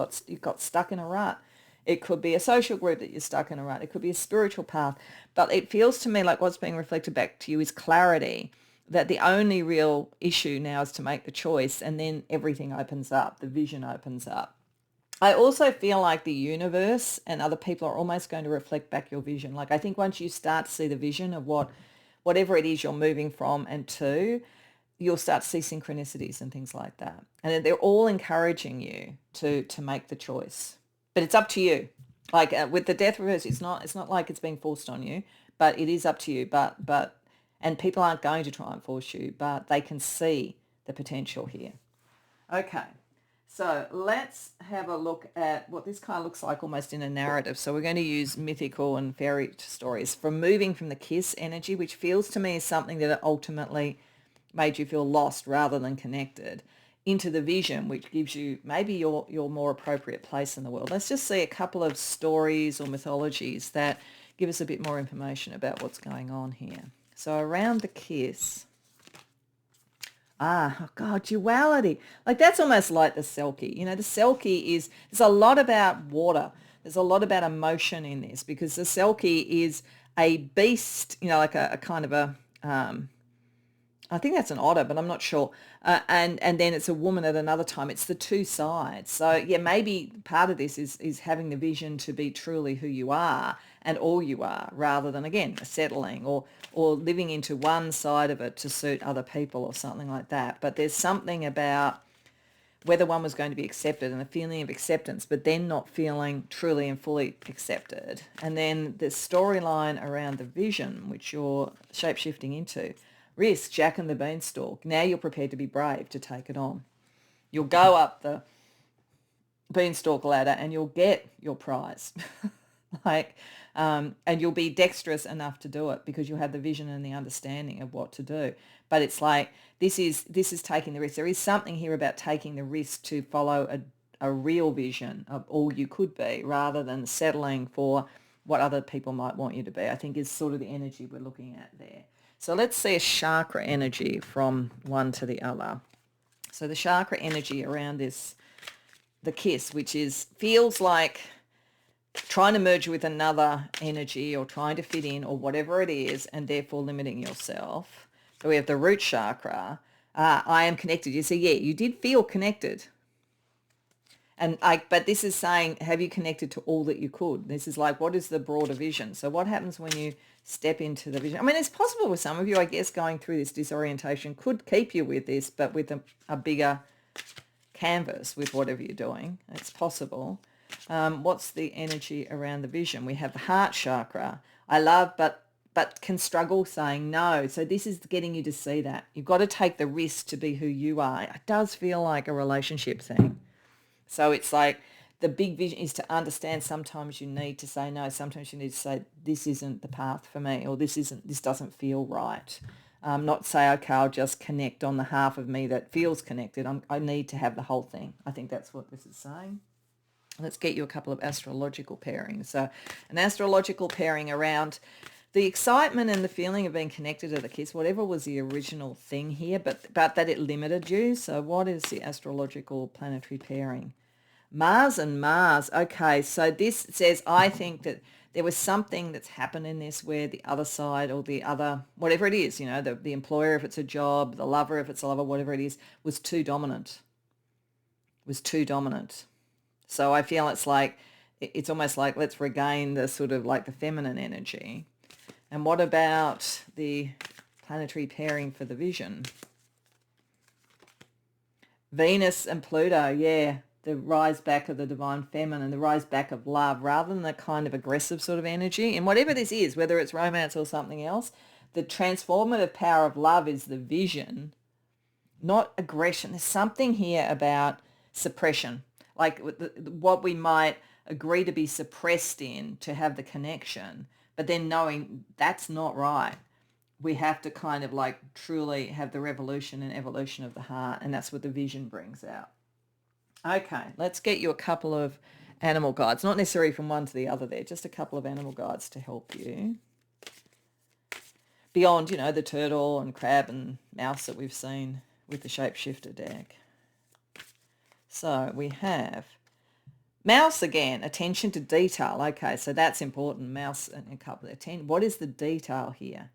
A: got stuck in a rut. It could be a social group that you're stuck in a rut. It could be a spiritual path. But it feels to me like what's being reflected back to you is clarity, that the only real issue now is to make the choice, and then everything opens up. The vision opens up. I also feel like the universe and other people are almost going to reflect back your vision. Like I think once you start to see the vision of whatever it is you're moving from and to, you'll start to see synchronicities and things like that. And they're all encouraging you to make the choice. But it's up to you. Like with the death reverse, it's not like it's being forced on you, but it is up to you. And people aren't going to try and force you, but they can see the potential here. Okay. So let's have a look at what this kind of looks like almost in a narrative. So we're going to use mythical and fairy stories from moving from the kiss energy, which feels to me is something that ultimately made you feel lost rather than connected, into the vision, which gives you maybe your more appropriate place in the world. Let's just see a couple of stories or mythologies that give us a bit more information about what's going on here. So around the kiss, oh God, duality. Like that's almost like the Selkie. You know, the Selkie there's a lot about water. There's a lot about emotion in this, because the Selkie is a beast, you know, like a kind of a, I think that's an otter, but I'm not sure. And then it's a woman at another time. It's the two sides. So yeah, maybe part of this is having the vision to be truly who you are and all you are, rather than, again, settling or living into one side of it to suit other people or something like that. But there's something about whether one was going to be accepted and a feeling of acceptance, but then not feeling truly and fully accepted. And then the storyline around the vision, which you're shape-shifting into. Risk, Jack and the Beanstalk. Now you're prepared to be brave to take it on. You'll go up the beanstalk ladder and you'll get your prize. And you'll be dexterous enough to do it because you'll have the vision and the understanding of what to do. But it's like this is taking the risk. There is something here about taking the risk to follow a real vision of all you could be, rather than settling for what other people might want you to be, I think is sort of the energy we're looking at there. So let's see a chakra energy from one to the other. So the chakra energy around this, the kiss, which feels like trying to merge with another energy or trying to fit in or whatever it is, and therefore limiting yourself. So we have the root chakra. I am connected. You see, yeah, you did feel connected. But this is saying, have you connected to all that you could? This is like, what is the broader vision? So what happens when you step into the vision? I mean, it's possible with some of you, I guess, going through this disorientation could keep you with this, but with a bigger canvas with whatever you're doing. It's possible. What's the energy around the vision? We have the heart chakra. I love, but can struggle saying no. So this is getting you to see that. You've got to take the risk to be who you are. It does feel like a relationship thing. So it's like the big vision is to understand sometimes you need to say no. Sometimes you need to say, this isn't the path for me, or this doesn't feel right. Not say, okay, I'll just connect on the half of me that feels connected. I need to have the whole thing. I think that's what this is saying. Let's get you a couple of astrological pairings. So an astrological pairing around the excitement and the feeling of being connected to the kiss, whatever was the original thing here, but that it limited you. So what is the astrological planetary pairing? Mars and Mars. Okay, so this says, I think that there was something that's happened in this where the other side or the other, whatever it is, the employer, if it's a job, the lover, if it's a lover, whatever it is, was too dominant. So I feel it's almost like let's regain the sort of like the feminine energy. And what about the planetary pairing for the vision? Venus and Pluto, yeah, the rise back of the divine feminine, the rise back of love, rather than the kind of aggressive sort of energy. And whatever this is, whether it's romance or something else, the transformative power of love is the vision, not aggression. There's something here about suppression, like what we might agree to be suppressed in to have the connection, but then knowing that's not right. We have to kind of like truly have the revolution and evolution of the heart, and that's what the vision brings out. Okay, let's get you a couple of animal guides, not necessarily from one to the other there, just a couple of animal guides to help you. Beyond, the turtle and crab and mouse that we've seen with the Shapeshifter deck. So we have mouse again, attention to detail. Okay, so that's important. Mouse and a couple of attention. What is the detail here?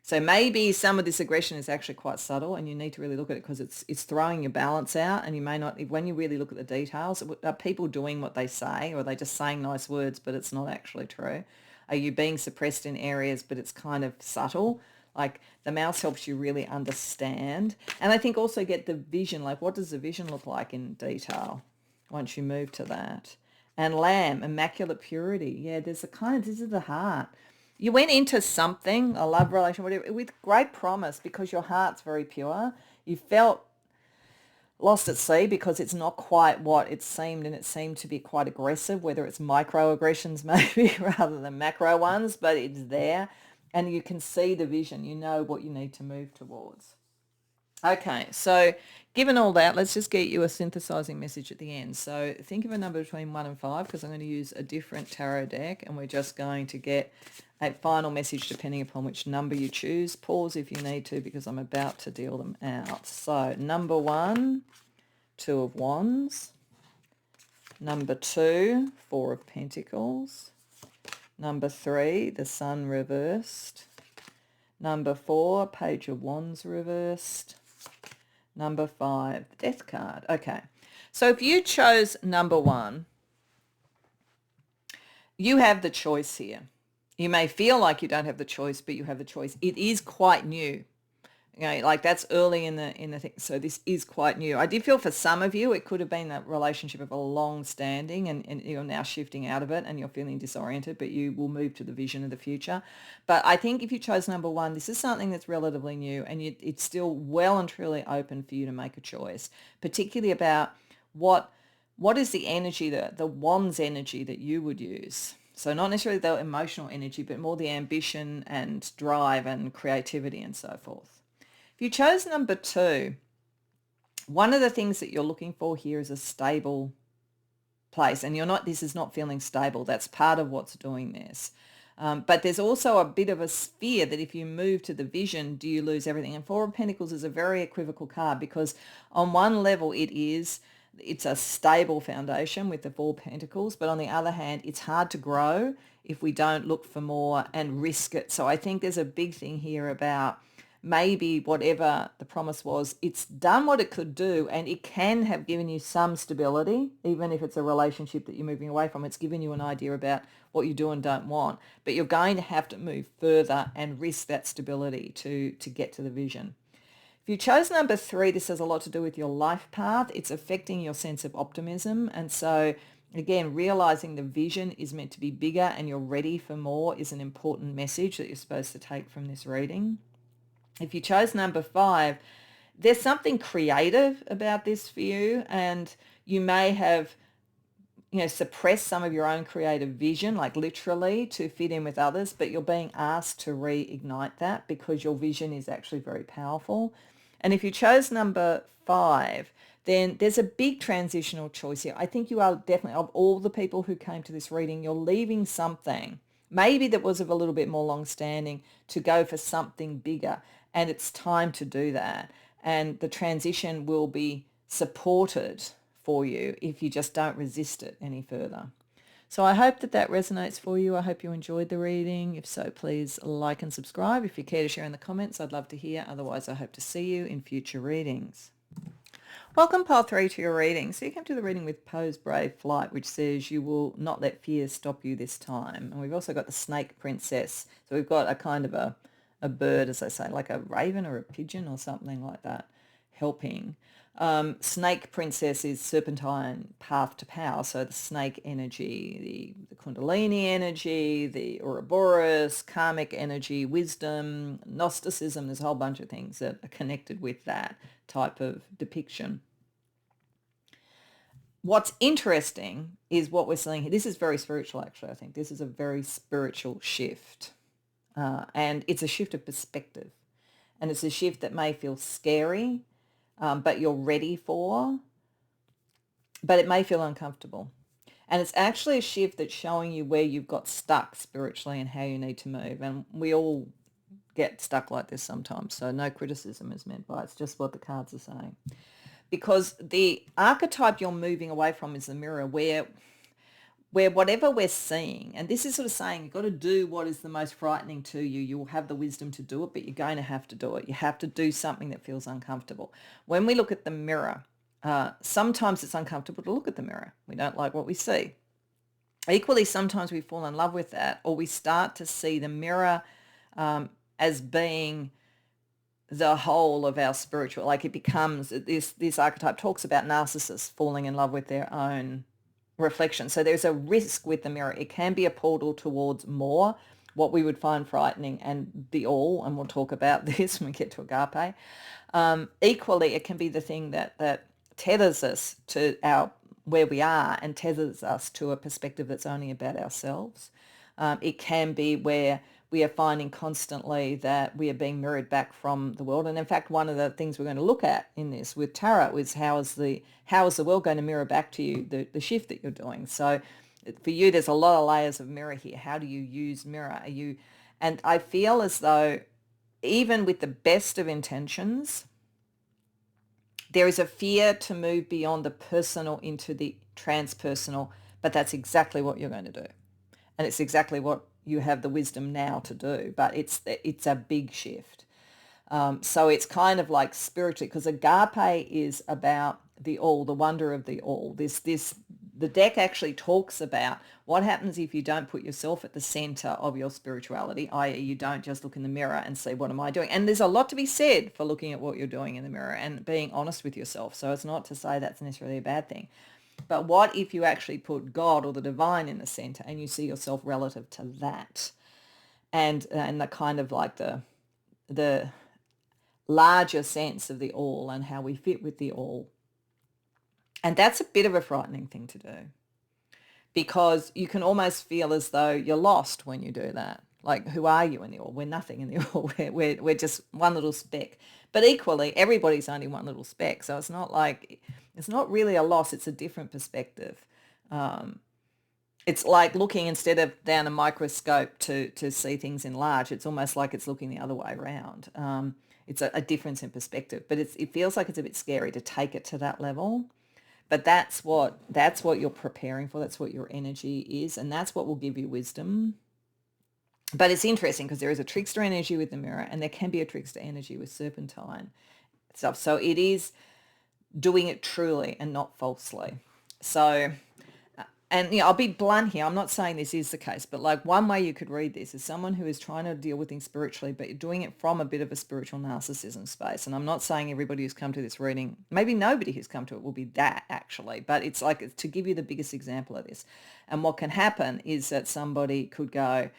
A: So maybe some of this aggression is actually quite subtle, and you need to really look at it because it's throwing your balance out, and you may not, when you really look at the details, are people doing what they say, or are they just saying nice words but it's not actually true? Are you being suppressed in areas but it's kind of subtle? Like the mouse helps you really understand. And I think also get the vision, like what does the vision look like in detail once you move to that? And lamb, immaculate purity. Yeah, there's this is the heart. You went into something, a love relation, whatever, with great promise because your heart's very pure. You felt lost at sea because it's not quite what it seemed, and it seemed to be quite aggressive, whether it's microaggressions maybe rather than macro ones, but it's there. And you can see the vision. You know what you need to move towards. Okay, so given all that, let's just get you a synthesizing message at the end. So think of a number between 1 and 5 because I'm going to use a different tarot deck, and we're just going to get a final message depending upon which number you choose. Pause if you need to because I'm about to deal them out. So number 1, 2 of Wands. Number 2, 4 of Pentacles. Number 3, the Sun reversed. Number 4, Page of Wands reversed. Number 5, the Death card. Okay, so if you chose number 1, you have the choice here. You may feel like you don't have the choice, but you have the choice. It is quite new. Like that's early in the thing. So this is quite new. I did feel for some of you, it could have been that relationship of a long standing and you're now shifting out of it and you're feeling disoriented, but you will move to the vision of the future. But I think if you chose number 1, this is something that's relatively new and it's still well and truly open for you to make a choice, particularly about what is the energy, the Wands energy that you would use. So not necessarily the emotional energy, but more the ambition and drive and creativity and so forth. If you chose number 2, one of the things that you're looking for here is a stable place. And this is not feeling stable. That's part of what's doing this. But there's also a bit of a fear that if you move to the vision, do you lose everything? And 4 of Pentacles is a very equivocal card because on one level it's a stable foundation with the 4 Pentacles. But on the other hand, it's hard to grow if we don't look for more and risk it. So I think there's a big thing here about maybe whatever the promise was, it's done what it could do and it can have given you some stability, even if it's a relationship that you're moving away from. It's given you an idea about what you do and don't want, but you're going to have to move further and risk that stability to get to the vision. If you chose number 3, this has a lot to do with your life path. It's affecting your sense of optimism. And so again, realizing the vision is meant to be bigger and you're ready for more is an important message that you're supposed to take from this reading. If you chose number 5, there's something creative about this for you, and you may have suppress some of your own creative vision, like literally to fit in with others, but you're being asked to reignite that because your vision is actually very powerful. And if you chose number 5, then there's a big transitional choice here. I think you are definitely, of all the people who came to this reading, you're leaving something, maybe that was of a little bit more long-standing, to go for something bigger. And it's time to do that. And the transition will be supported for you if you just don't resist it any further. So I hope that resonates for you. I hope you enjoyed the reading. If so, please like and subscribe. If you care to share in the comments, I'd love to hear. Otherwise, I hope to see you in future readings. Welcome, Pile 3, to your reading. So you came to the reading with Pose Brave Flight, which says you will not let fear stop you this time. And we've also got the Snake Princess. So we've got a kind of a bird, as I say, like a raven or a pigeon or something like that, helping. Snake Princess is serpentine path to power, so the snake energy, the kundalini energy, the Ouroboros, karmic energy, wisdom, Gnosticism. There's a whole bunch of things that are connected with that type of depiction. What's interesting is what we're seeing here. This is very spiritual, actually. I think this is a very spiritual shift, and it's a shift of perspective, and it's a shift that may feel scary, but you're ready for, but it may feel uncomfortable. And it's actually a shift that's showing you where you've got stuck spiritually and how you need to move. And we all get stuck like this sometimes, so no criticism is meant by it. It's just what the cards are saying. Because the archetype you're moving away from is the mirror, where whatever we're seeing, and this is sort of saying you've got to do what is the most frightening to you. You will have the wisdom to do it, but you're going to have to do it. You have to do something that feels uncomfortable. When we look at the mirror, sometimes it's uncomfortable to look at the mirror. We don't like what we see. Equally, sometimes we fall in love with that, or we start to see the mirror as being the whole of our spiritual, like it becomes, this archetype talks about narcissists falling in love with their own reflection. So there's a risk with the mirror. It can be a portal towards more, what we would find frightening, and the all, and we'll talk about this when we get to agape. Equally, it can be the thing that tethers us to where we are and tethers us to a perspective that's only about ourselves. It can be where we are finding constantly that we are being mirrored back from the world. And in fact, one of the things we're going to look at in this with tarot is how is the world going to mirror back to you the shift that you're doing. So for you, there's a lot of layers of mirror here. How do you use mirror? And I feel as though even with the best of intentions, there is a fear to move beyond the personal into the transpersonal, but that's exactly what you're going to do. And it's exactly what you have the wisdom now to do, but it's a big shift. So it's kind of like spiritually, because agape is about the all, the wonder of the all. The deck actually talks about what happens if you don't put yourself at the center of your spirituality, i.e. you don't just look in the mirror and say, what am I doing? And there's a lot to be said for looking at what you're doing in the mirror and being honest with yourself. So it's not to say that's necessarily a bad thing. But what if you actually put God or the divine in the center and you see yourself relative to that? And the kind of like the larger sense of the all and how we fit with the all. And that's a bit of a frightening thing to do, because you can almost feel as though you're lost when you do that. Like, who are you in the all? We're nothing in the all. We're just one little speck. But equally, everybody's only one little speck. So it's not really a loss. It's a different perspective. It's like looking instead of down a microscope to see things in large. It's almost like it's looking the other way around. It's a difference in perspective. But it feels like it's a bit scary to take it to that level. But that's what you're preparing for. That's what your energy is. And that's what will give you wisdom. But it's interesting because there is a trickster energy with the mirror, and there can be a trickster energy with serpentine stuff. So it is doing it truly and not falsely. So, and I'll be blunt here. I'm not saying this is the case, but like one way you could read this is someone who is trying to deal with things spiritually, but doing it from a bit of a spiritual narcissism space. And I'm not saying everybody who's come to this reading, maybe nobody who's come to it will be that actually, but it's like to give you the biggest example of this. And what can happen is that somebody could go,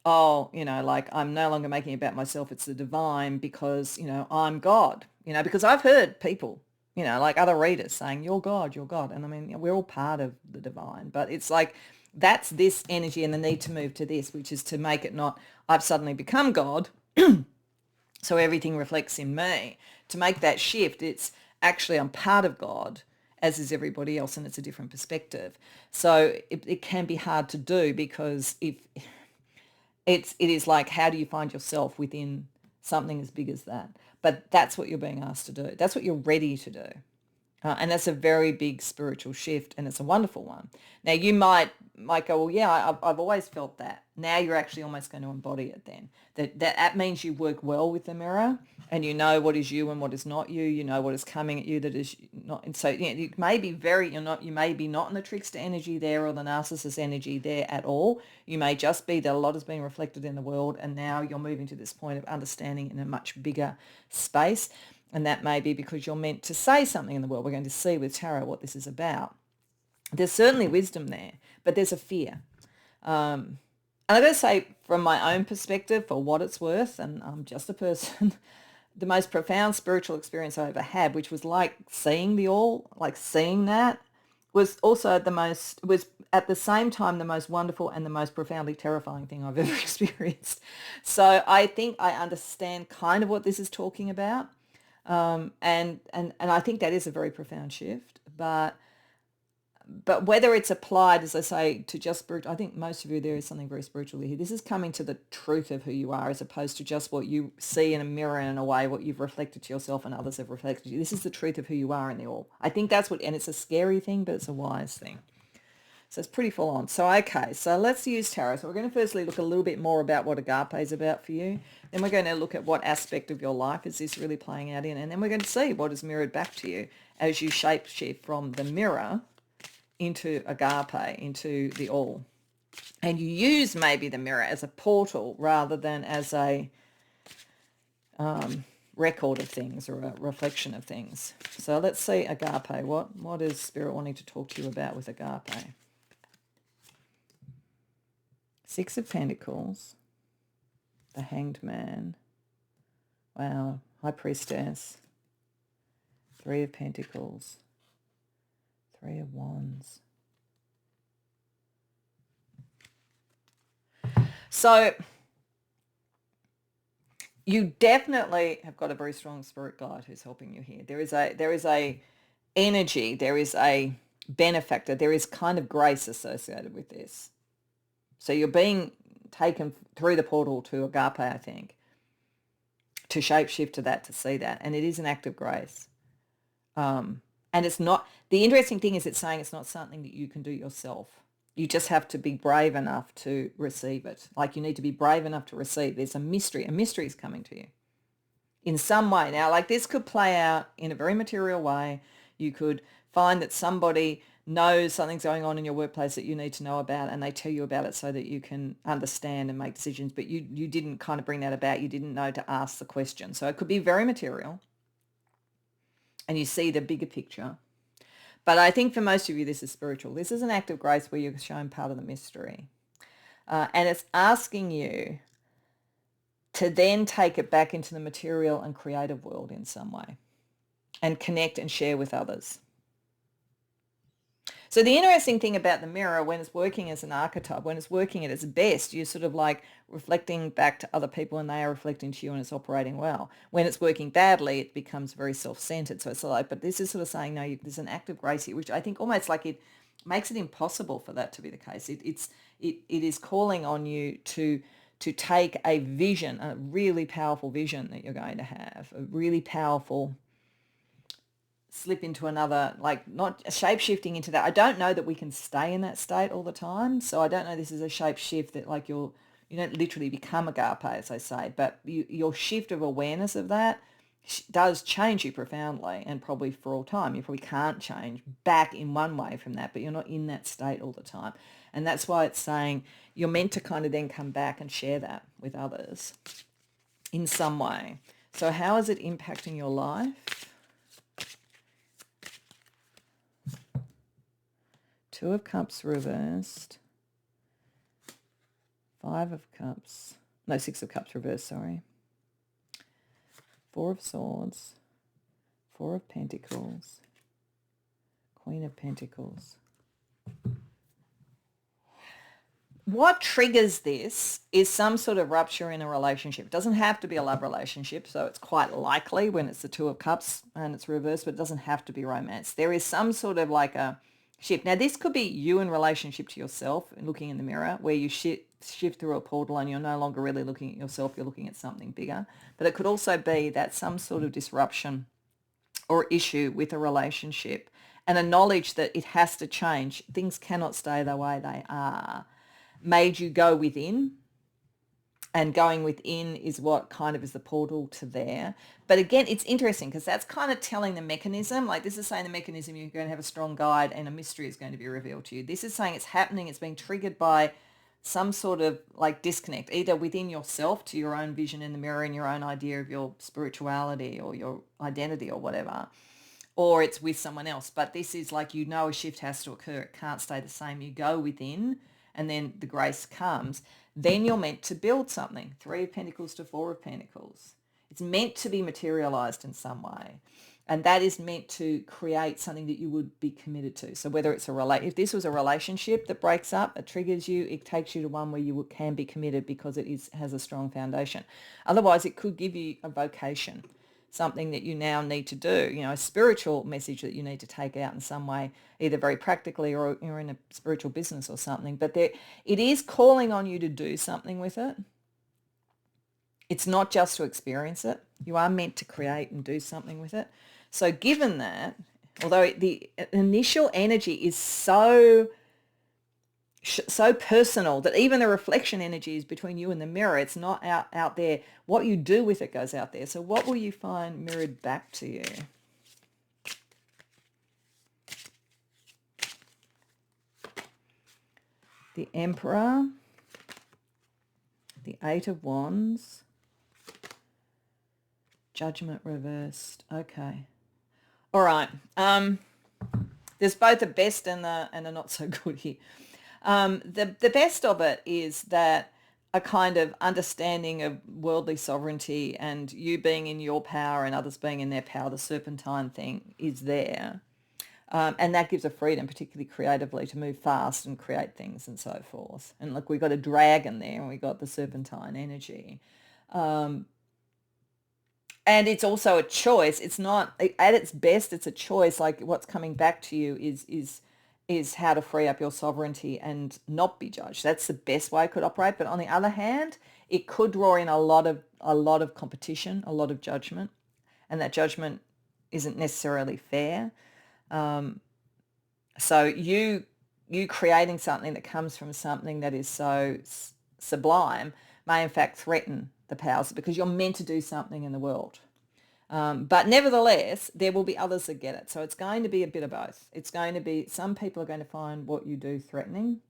A: oh, like I'm no longer making it about myself, it's the divine because, I'm God, because I've heard people like other readers saying, you're God, you're God. And I mean, we're all part of the divine, but it's like, that's this energy and the need to move to this, which is to make it not, I've suddenly become God, so everything reflects in me. To make that shift, it's actually I'm part of God, as is everybody else, and it's a different perspective. So it can be hard to do, because if it is like, how do you find yourself within something as big as that? But that's what you're being asked to do. That's what you're ready to do. And that's a very big spiritual shift, and it's a wonderful one. Now, you might go, well, yeah, I've always felt that. Now you're actually almost going to embody it then. That means you work well with the mirror, and you know what is you and what is not you. You know what is coming at you that is not. And so you may be you may be not in the trickster energy there or the narcissist energy there at all. You may just be that a lot is being reflected in the world, and now you're moving to this point of understanding in a much bigger space. And that may be because you're meant to say something in the world. We're going to see with tarot what this is about. There's certainly wisdom there, but there's a fear. And I've got to say, from my own perspective, for what it's worth, and I'm just a person, the most profound spiritual experience I ever had, which was like seeing the all, like seeing that, was also was at the same time the most wonderful and the most profoundly terrifying thing I've ever experienced. So I think I understand kind of what this is talking about. And I think that is a very profound shift, but whether it's applied, as I say, to just spiritual, I think most of you, there is something very spiritual here. This is coming to the truth of who you are, as opposed to just what you see in a mirror, and in a way what you've reflected to yourself and others have reflected to you. This is the truth of who you are in the all. I think that's what, and it's a scary thing, but it's a wise thing. So it's pretty full on. So, okay, so let's use tarot. So we're going to firstly look a little bit more about what agape is about for you. Then we're going to look at what aspect of your life is this really playing out in. And then we're going to see what is mirrored back to you as you shape shift from the mirror into agape, into the all. And you use maybe the mirror as a portal rather than as a record of things or a reflection of things. So let's see agape. What is Spirit wanting to talk to you about with agape? Six of Pentacles, the Hanged Man, wow, High Priestess, Three of Pentacles, Three of Wands. So you definitely have got a very strong spirit guide who's helping you here. There is a energy, there is a benefactor, there is kind of grace associated with this. So you're being taken through the portal to agape, I think, to shapeshift to that, to see that. And it is an act of grace. And it's not, the interesting thing is it's saying it's not something that you can do yourself. You just have to be brave enough to receive it. Like, you need to be brave enough to receive. There's a mystery is coming to you in some way. Now, like, this could play out in a very material way. You could find that somebody knows something's going on in your workplace that you need to know about, and they tell you about it so that you can understand and make decisions, but you didn't kind of bring that about. You didn't know to ask the question. So it could be very material, and you see the bigger picture. But I think for most of you, this is spiritual. This is an act of grace where you're shown part of the mystery. And it's asking you to then take it back into the material and creative world in some way and connect and share with others. So the interesting thing about the mirror, when it's working as an archetype, when it's working at its best, you're sort of like reflecting back to other people and they are reflecting to you, and it's operating well. When it's working badly, it becomes very self-centered. So it's like, but this is sort of saying, no, there's an act of grace here, which I think almost like it makes it impossible for that to be the case. It is calling on you to take a vision, a really powerful vision that you're going to have, a really powerful slip into another, like, not shape-shifting into that. I don't know that we can stay in that state all the time. So I don't know this is a shape shift that, like, you don't literally become agape, as I say, but your shift of awareness of that does change you profoundly, and probably for all time. You probably can't change back in one way from that, but you're not in that state all the time. And that's why it's saying you're meant to kind of then come back and share that with others in some way. So how is it impacting your life? Two of Cups reversed. Five of Cups. No, Six of Cups reversed, sorry. Four of Swords. Four of Pentacles, Queen of Pentacles. What triggers this is some sort of rupture in a relationship. It doesn't have to be a love relationship, so it's quite likely when it's the Two of Cups and it's reversed, but it doesn't have to be romance. There is some sort of like a shift. Now, this could be you in relationship to yourself and looking in the mirror where you shift through a portal and you're no longer really looking at yourself, you're looking at something bigger. But it could also be that some sort of disruption or issue with a relationship and a knowledge that it has to change. Things cannot stay the way they are. Made you go within, and going within is what kind of is the portal to there. But again, it's interesting because that's kind of telling the mechanism, like this is saying the mechanism, you're going to have a strong guide and a mystery is going to be revealed to you. This is saying it's happening, it's being triggered by some sort of like disconnect, either within yourself to your own vision in the mirror and your own idea of your spirituality or your identity or whatever, or it's with someone else. But this is like, you know, a shift has to occur. It can't stay the same. You go within and then the grace comes. Then you're meant to build something. Three of Pentacles to Four of Pentacles. It's meant to be materialized in some way. And that is meant to create something that you would be committed to. So whether it's if this was a relationship that breaks up, it triggers you, it takes you to one where you can be committed because it has a strong foundation. Otherwise, it could give you a vocation, something that you now need to do, you know, a spiritual message that you need to take out in some way, either very practically or you're in a spiritual business or something. But it is calling on you to do something with it. It's not just to experience it. You are meant to create and do something with it. So given that, although the initial energy is so personal that even the reflection energy is between you and the mirror, it's not out there. What you do with it goes out there. So what will you find mirrored back to you? The Emperor, the Eight of Wands, Judgment reversed. Okay. All right. There's both the best and the not so good here. The best of it is that a kind of understanding of worldly sovereignty and you being in your power and others being in their power, the serpentine thing is there. And that gives a freedom, particularly creatively, to move fast and create things and so forth. And look, we've got a dragon there and we've got the serpentine energy. And it's also a choice. It's not, at its best, it's a choice. Like what's coming back to you is how to free up your sovereignty and not be judged. That's the best way it could operate. But on the other hand, it could draw in a lot of competition, a lot of judgment, and that judgment isn't necessarily fair. So you creating something that comes from something that is so sublime may in fact threaten the powers because you're meant to do something in the world. But nevertheless, there will be others that get it. So it's going to be a bit of both. It's going to be, some people are going to find what you do threatening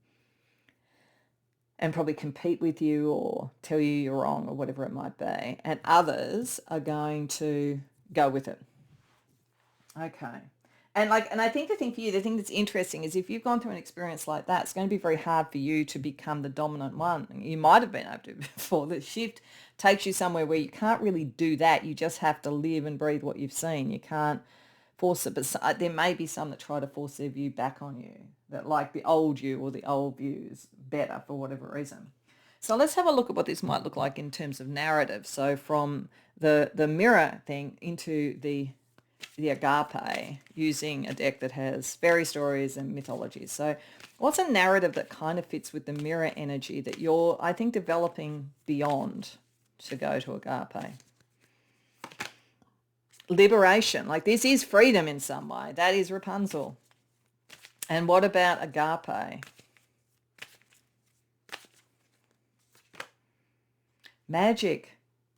A: and probably compete with you or tell you you're wrong or whatever it might be. And others are going to go with it. Okay. And I think the thing for you, the thing that's interesting is if you've gone through an experience like that, it's going to be very hard for you to become the dominant one. You might have been able to before. The shift takes you somewhere where you can't really do that. You just have to live and breathe what you've seen. You can't force it. But there may be some that try to force their view back on you, that like the old you or the old view is better for whatever reason. So let's have a look at what this might look like in terms of narrative. So from the mirror thing into the agape, using a deck that has fairy stories and mythologies. So what's a narrative that kind of fits with the mirror energy that you're, I think, developing beyond to go to agape? Liberation, like this is freedom in some way. That is Rapunzel. And what about agape? Magic,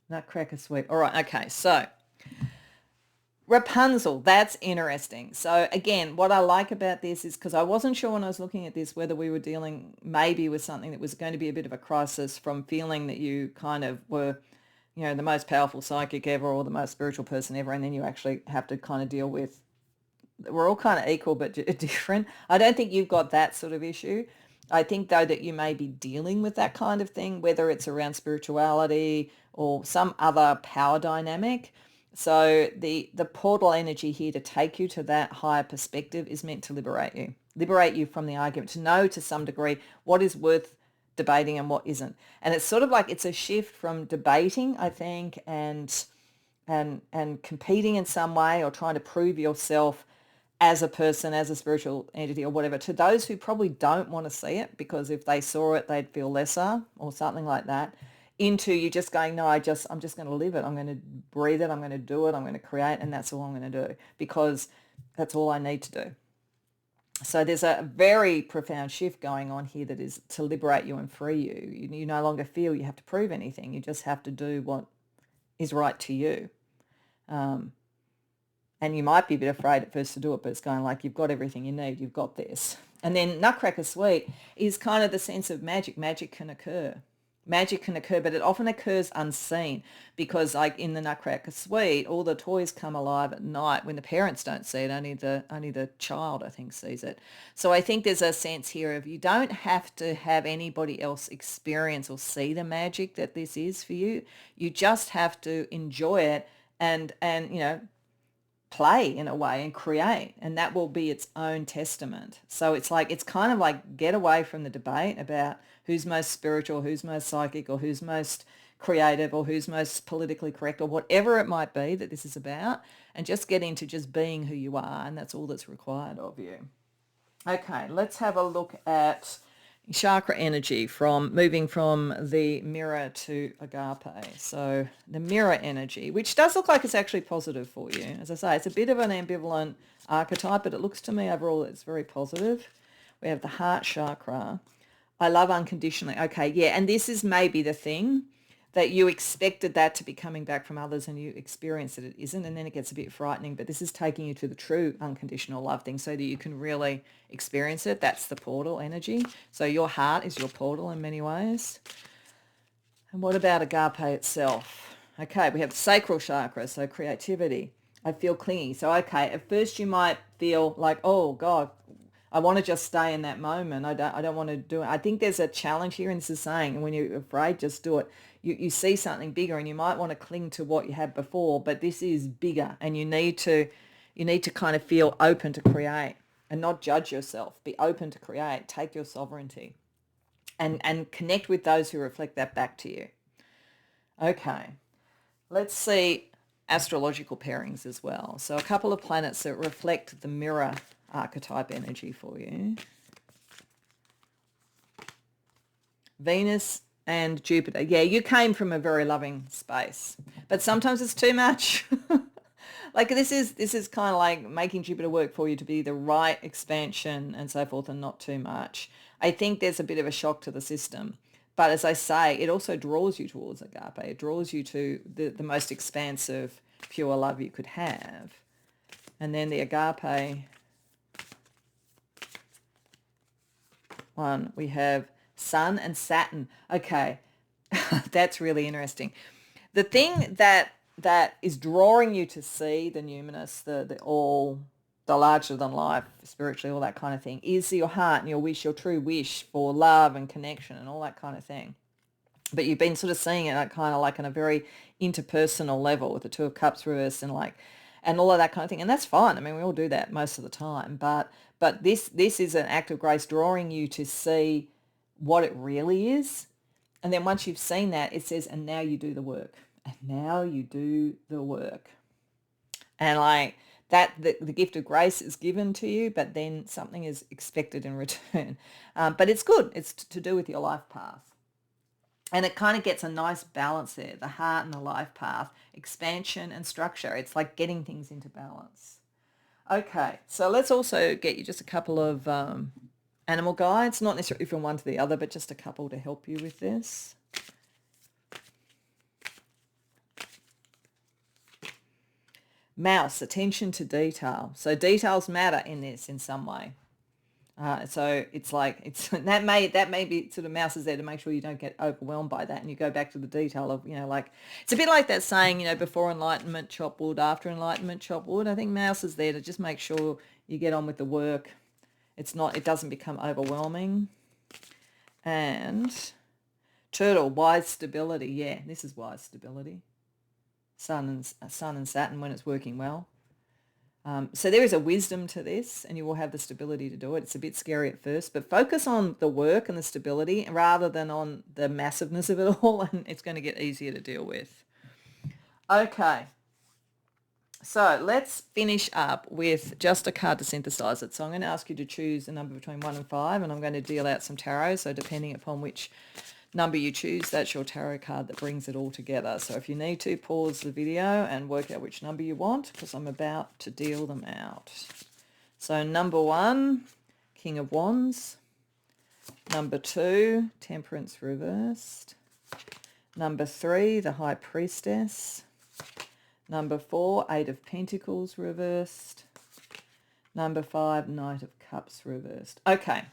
A: Nutcracker Suite. All right, okay, so Rapunzel, that's interesting. So again, what I like about this is because I wasn't sure when I was looking at this whether we were dealing maybe with something that was going to be a bit of a crisis from feeling that you kind of were, you know, the most powerful psychic ever or the most spiritual person ever, and then you actually have to kind of deal with, we're all kind of equal but different. I don't think you've got that sort of issue. I think, though, that you may be dealing with that kind of thing, whether it's around spirituality or some other power dynamic. So the portal energy here to take you to that higher perspective is meant to liberate you from the argument, to know to some degree what is worth debating and what isn't. And it's sort of like it's a shift from debating, I think, and competing in some way or trying to prove yourself as a person, as a spiritual entity or whatever, to those who probably don't want to see it because if they saw it, they'd feel lesser or something like that, into you just going, no, I'm just going to live it. I'm going to breathe it. I'm going to do it. I'm going to create, and that's all I'm going to do because that's all I need to do. So there's a very profound shift going on here that is to liberate you and free you. You no longer feel you have to prove anything. You just have to do what is right to you. And you might be a bit afraid at first to do it, but it's going like, you've got everything you need. You've got this. And then Nutcracker Suite is kind of the sense of magic. Magic can occur. Magic can occur, but it often occurs unseen because like in the Nutcracker Suite, all the toys come alive at night when the parents don't see it. Only the child, I think, sees it. So I think there's a sense here of you don't have to have anybody else experience or see the magic that this is for you. You just have to enjoy it and play in a way and create, and that will be its own testament. So it's kind of like get away from the debate about who's most spiritual, who's most psychic, or who's most creative, or who's most politically correct, or whatever it might be that this is about, and just get into just being who you are, and that's all that's required of you. Okay, let's have a look at chakra energy from moving from the mirror to agape. So the mirror energy, which does look like it's actually positive for you. As I say, it's a bit of an ambivalent archetype, but it looks to me overall it's very positive. We have the heart chakra. I love unconditionally. Okay, yeah, and this is maybe the thing that you expected that to be coming back from others and you experience that it isn't, and then it gets a bit frightening, but this is taking you to the true unconditional love thing so that you can really experience it. That's the portal energy. So your heart is your portal in many ways. And what about agape itself? Okay, we have sacral chakra, so creativity. I feel clingy. So, okay, at first you might feel like, oh, God, I want to just stay in that moment. I don't want to do it. I think there's a challenge here, and this is saying, when you're afraid, just do it. You see something bigger, and you might want to cling to what you had before, but this is bigger, and you need to kind of feel open to create and not judge yourself. Be open to create. Take your sovereignty, and connect with those who reflect that back to you. Okay, let's see astrological pairings as well. So a couple of planets that reflect the mirror archetype energy for you. Venus and Jupiter. Yeah, you came from a very loving space, but sometimes it's too much. Like this is kind of like making Jupiter work for you to be the right expansion and so forth, and not too much. I think there's a bit of a shock to the system. But as I say, it also draws you towards agape. It draws you to the most expansive, pure love you could have. And then the agape one, we have Sun and Saturn. Okay, that's really interesting. The thing that is drawing you to see the numinous, the all, the larger than life, spiritually, all that kind of thing, is your heart and your wish, your true wish for love and connection and all that kind of thing. But you've been sort of seeing it kind of like on a very interpersonal level with the Two of Cups reversed and all of that kind of thing. And that's fine. I mean, we all do that most of the time. But this is an act of grace drawing you to see what it really is. And then once you've seen that, it says, and now you do the work. And now you do the work. And like that, the gift of grace is given to you, but then something is expected in return. But it's good. It's to do with your life path. And it kind of gets a nice balance there, the heart and the life path, expansion and structure. It's like getting things into balance. Okay, so let's also get you just a couple of animal guides, not necessarily from one to the other, but just a couple to help you with this. Mouse, attention to detail. So details matter in this in some way. So it's like that may be sort of mouse is there to make sure you don't get overwhelmed by that, and you go back to the detail of like it's a bit like that saying before enlightenment chop wood, after enlightenment chop wood. I think mouse is there to just make sure you get on with the work. It doesn't become overwhelming. And turtle, wise stability. Yeah, this is wise stability. Sun and Saturn when it's working well. So there is a wisdom to this, and you will have the stability to do it. It's a bit scary at first, but focus on the work and the stability rather than on the massiveness of it all, and it's going to get easier to deal with. Okay. So let's finish up with just a card to synthesize it. So I'm going to ask you to choose a number between 1 and 5, and I'm going to deal out some tarot. So depending upon which number you choose, that's your tarot card that brings it all together. So if you need to, pause the video and work out which number you want, because I'm about to deal them out. So number 1, King of Wands. Number 2, Temperance reversed. Number 3, the High Priestess. Number 4, 8 of Pentacles reversed. Number 5, Knight of Cups reversed. Okay.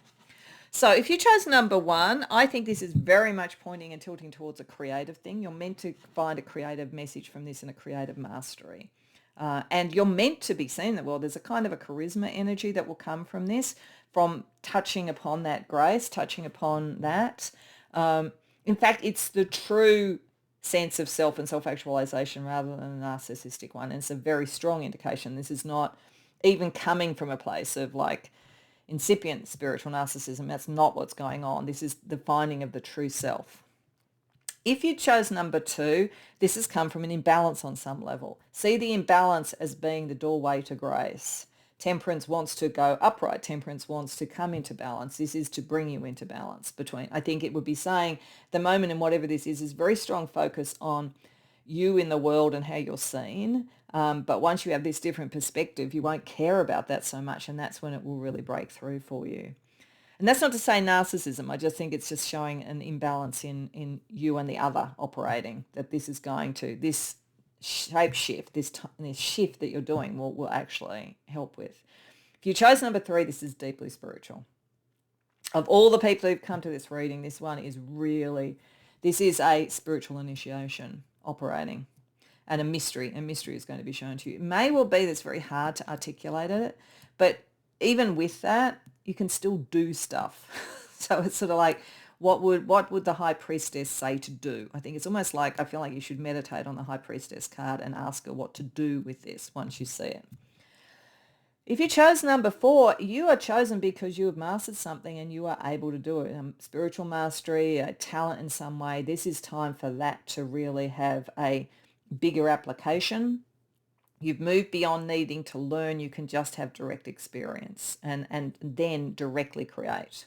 A: So if you chose number 1, I think this is very much pointing and tilting towards a creative thing. You're meant to find a creative message from this and a creative mastery. And you're meant to be seen in the world. There's a kind of a charisma energy that will come from this, from touching upon that grace, touching upon that. In fact, it's the true sense of self and self-actualization rather than a narcissistic one. And it's a very strong indication. This is not even coming from a place of like incipient spiritual narcissism. That's not what's going on. This is the finding of the true self. If you chose number 2, this has come from an imbalance on some level. See the imbalance as being the doorway to grace. Temperance wants to go upright. Temperance wants to come into balance. This is to bring you into balance between. I think it would be saying the moment in whatever this is very strong focus on you in the world and how you're seen. But once you have this different perspective, you won't care about that so much, and that's when it will really break through for you. And that's not to say narcissism. I just think it's just showing an imbalance in you and the other operating, that this is going to, this shape shift, this shift that you're doing will actually help with. If you chose number 3, this is deeply spiritual. Of all the people who've come to this reading, this one is really, this is a spiritual initiation operating. And a mystery is going to be shown to you. It may well be that it's very hard to articulate it, but even with that, you can still do stuff. So it's sort of like, what would the High Priestess say to do? I think it's almost like, I feel like you should meditate on the High Priestess card and ask her what to do with this once you see it. If you chose number 4, you are chosen because you have mastered something and you are able to do it. Spiritual mastery, a talent in some way. This is time for that to really have a bigger application. You've moved beyond needing to learn. You can just have direct experience and then directly create.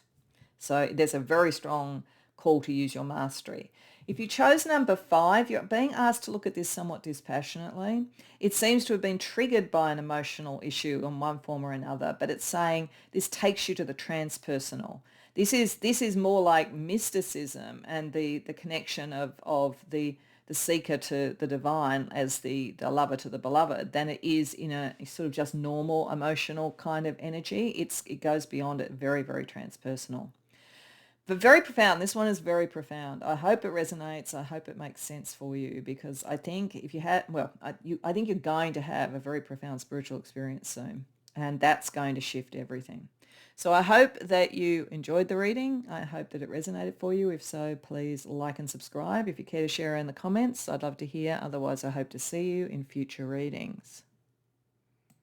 A: So there's a very strong call to use your mastery. If you chose number 5, you're being asked to look at this somewhat dispassionately. It seems to have been triggered by an emotional issue in one form or another, but it's saying this takes you to the transpersonal. This is more like mysticism and the connection of the seeker to the divine as the lover to the beloved than it is in a sort of just normal emotional kind of energy. It goes beyond it, very, very transpersonal. But very profound. This one is very profound. I hope it resonates. I hope it makes sense for you, because I think if you had, I think you're going to have a very profound spiritual experience soon, and that's going to shift everything. So I hope that you enjoyed the reading. I hope that it resonated for you. If so, please like and subscribe. If you care to share in the comments, I'd love to hear. Otherwise, I hope to see you in future readings.